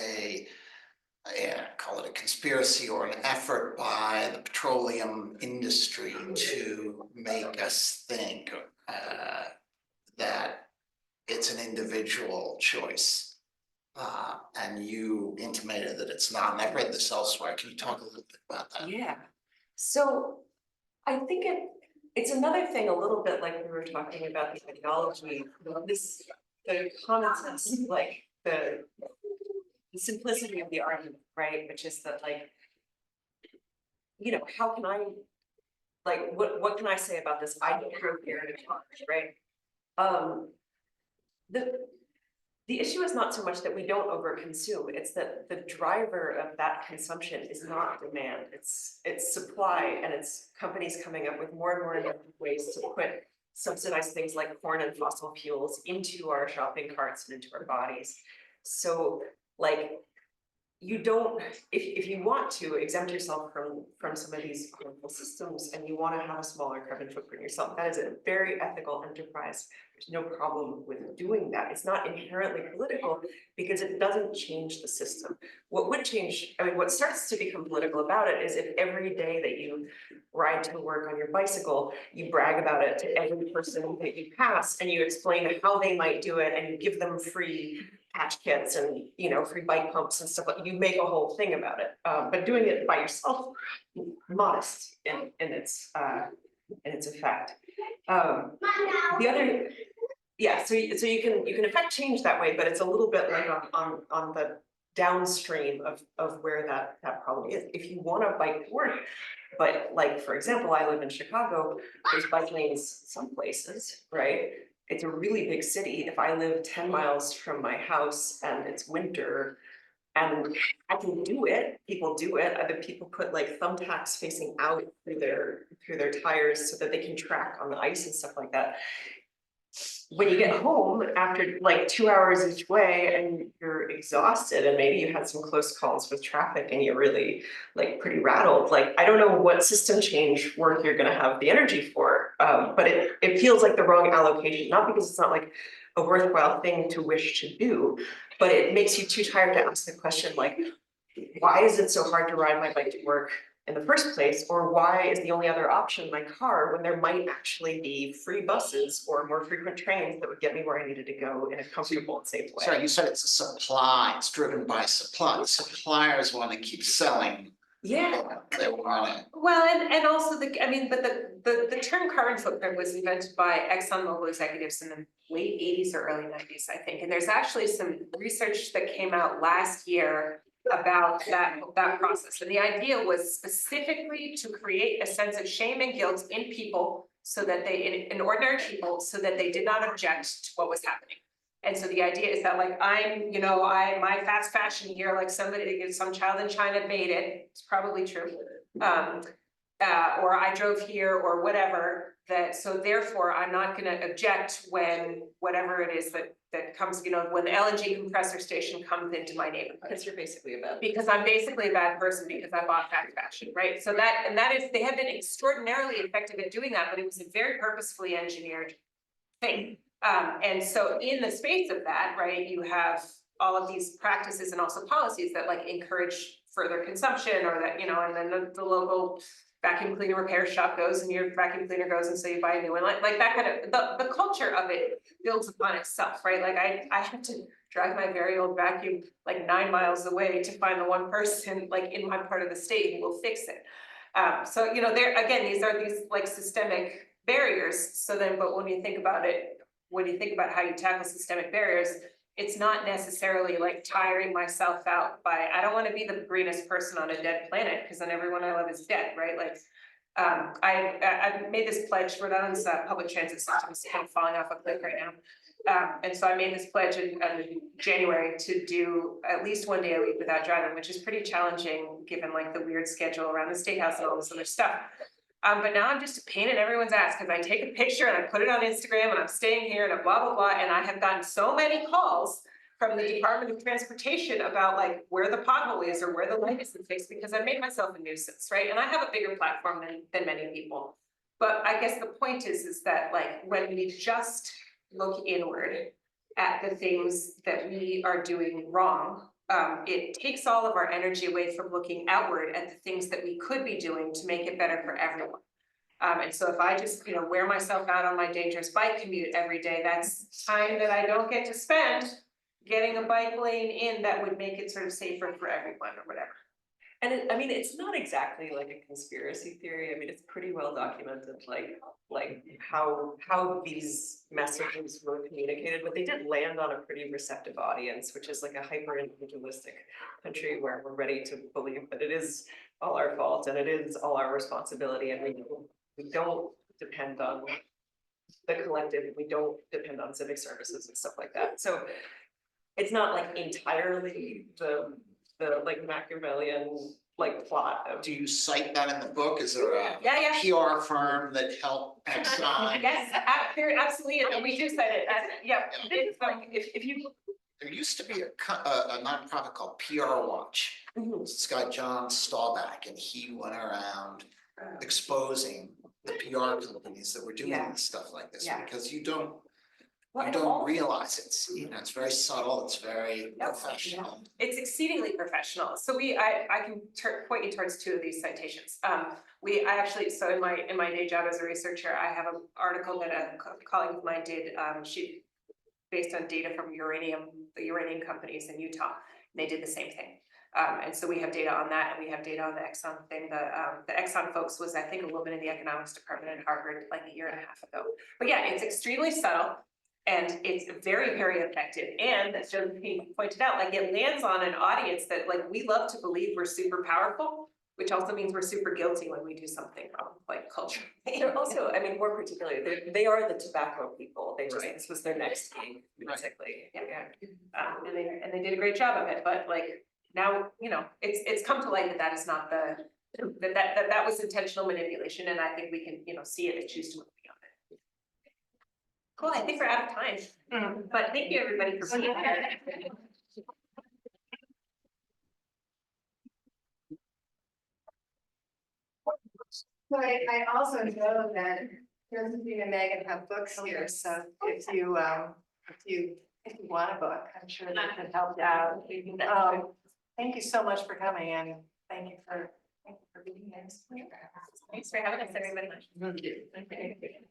call it a conspiracy or an effort by the petroleum industry to make us think that it's an individual choice. And you intimated that it's not, and I've read this elsewhere. Can you talk a little bit about that? Yeah. So I think it's another thing a little bit like we were talking about the ideology, the common sense, like the simplicity of the argument, right? Which is that like, you know, how can I, like, what can I say about this? I don't drove here in a car, right? The issue is not so much that we don't overconsume, it's that the driver of that consumption is not demand, it's supply, and it's companies coming up with more and more innovative ways to subsidize things like corn and fossil fuels into our shopping carts and into our bodies. So like, you don't, if you want to exempt yourself from some of these harmful systems and you want to have a smaller carbon footprint yourself, that is a very ethical enterprise. There's no problem with doing that. It's not inherently political because it doesn't change the system. What would change, I mean, what starts to become political about it is if every day that you ride to work on your bicycle, you brag about it to every person that you pass and you explain how they might do it and you give them free patch kits and, you know, free bike pumps and stuff, like you make a whole thing about it. But doing it by yourself, modest in its effect. The other, yeah, so you can affect change that way, but it's a little bit like on the downstream of where that problem is. If you want to bike to work, but like, for example, I live in Chicago, there's bike lanes some places, right? It's a really big city. If I live 10 miles from my house and it's winter and I can do it, people do it. Other people put like thumbtacks facing out through their tires so that they can track on the ice and stuff like that. When you get home after like 2 hours each way and you're exhausted and maybe you had some close calls with traffic and you're really like pretty rattled, like I don't know what system change work you're gonna have the energy for, but it feels like the wrong allocation, not because it's not like a worthwhile thing to wish to do, but it makes you too tired to ask the question like, why is it so hard to ride my bike to work in the first place? Or why is the only other option my car when there might actually be free buses or more frequent trains that would get me where I needed to go in a comfortable and safe way? Sorry, you said it's a supply, it's driven by supply. Suppliers want to keep selling. Yeah. They want to. Well, and also but the term carbon footprint was invented by ExxonMobil executives in the late 80s or early 90s, I think. And there's actually some research that came out last year about that process. And the idea was specifically to create a sense of shame and guilt in people so that in ordinary people, so that they did not object to what was happening. And so the idea is that like, my fast fashion here, like some child in China made it, it's probably true. Or I drove here or whatever, so therefore I'm not gonna object when whatever it is that comes, when the LNG compressor station comes into my neighborhood. Because you're basically a bad. Because I'm basically a bad person because I bought fast fashion, right? So they have been extraordinarily effective at doing that, but it was a very purposefully engineered thing. And so in the space of that, right, you have all of these practices and also policies that like encourage further consumption or that, and then the local vacuum cleaner repair shop goes and your vacuum cleaner goes and so you buy a new one, like that kind of, the culture of it builds upon itself, right? Like I have to drive my very old vacuum like 9 miles away to find the one person like in my part of the state who will fix it. So, there, again, these are these like systemic barriers. So then, but when you think about it, when you think about how you tackle systemic barriers, it's not necessarily like tiring myself out by, I don't want to be the greenest person on a dead planet because then everyone I love is dead, right? Like, I've made this pledge. Rhode Island's public transit system is kind of falling off a cliff right now. And so I made this pledge in January to do at least 1 day a week without driving, which is pretty challenging given like the weird schedule around the State House and all this other stuff. But now I'm just a pain in everyone's ass because I take a picture and I put it on Instagram and I'm staying here and blah, blah, blah. And I have gotten so many calls from the Department of Transportation about like where the pothole is or where the light isn't fixed because I made myself a nuisance, right? And I have a bigger platform than many people. But I guess the point is that like when we just look inward at the things that we are doing wrong, it takes all of our energy away from looking outward at the things that we could be doing to make it better for everyone. And so if I just, wear myself out on my dangerous bike commute every day, that's time that I don't get to spend getting a bike lane in that would make it sort of safer for everyone or whatever. And it's not exactly like a conspiracy theory. I mean, it's pretty well documented, like how these messages were communicated, but they did land on a pretty receptive audience, which is like a hyper individualistic country where we're ready to believe that it is all our fault and it is all our responsibility, and we don't depend on the collective, we don't depend on civic services and stuff like that. So it's not like entirely the like Machiavellian like plot of. Do you cite that in the book? Is there a Yeah. PR firm that helped Exxon? Yes, absolutely, and we do cite it, yeah. If you there used to be a nonprofit called PR Watch. This guy, John Staubach, and he went around exposing the PR companies that were doing Yeah. stuff like this, Yeah. because you don't Well, realize it's, it's very subtle, it's very professional. it's exceedingly professional. So I can point you towards two of these citations. I actually, so in my day job as a researcher, I have an article that a colleague of mine did, she, based on data from the uranium companies in Utah, they did the same thing. And so we have data on that, and we have data on the Exxon thing. The Exxon folks was, I think, a woman in the economics department at Harvard like a year and a half ago. But yeah, it's extremely subtle. And it's very, very effective. And as Josephine pointed out, like it lands on an audience that like we love to believe we're super powerful, which also means we're super guilty when we do something wrong, like culture. They're also, I mean, more particularly, they are the tobacco people. They just, Right. this was their next gig, Right. basically. Yeah. And they did a great job of it, but like now, it's come to light that is not that was intentional manipulation, and I think we can, see it and choose to look beyond it. Cool, I think we're out of time, but thank you everybody for being here. So I also know that Josephine and Meghan have books here, so if you want a book, I'm sure that could help you out. Thank you so much for coming, and thank you for being here. Thanks for having us, everybody. Thank you.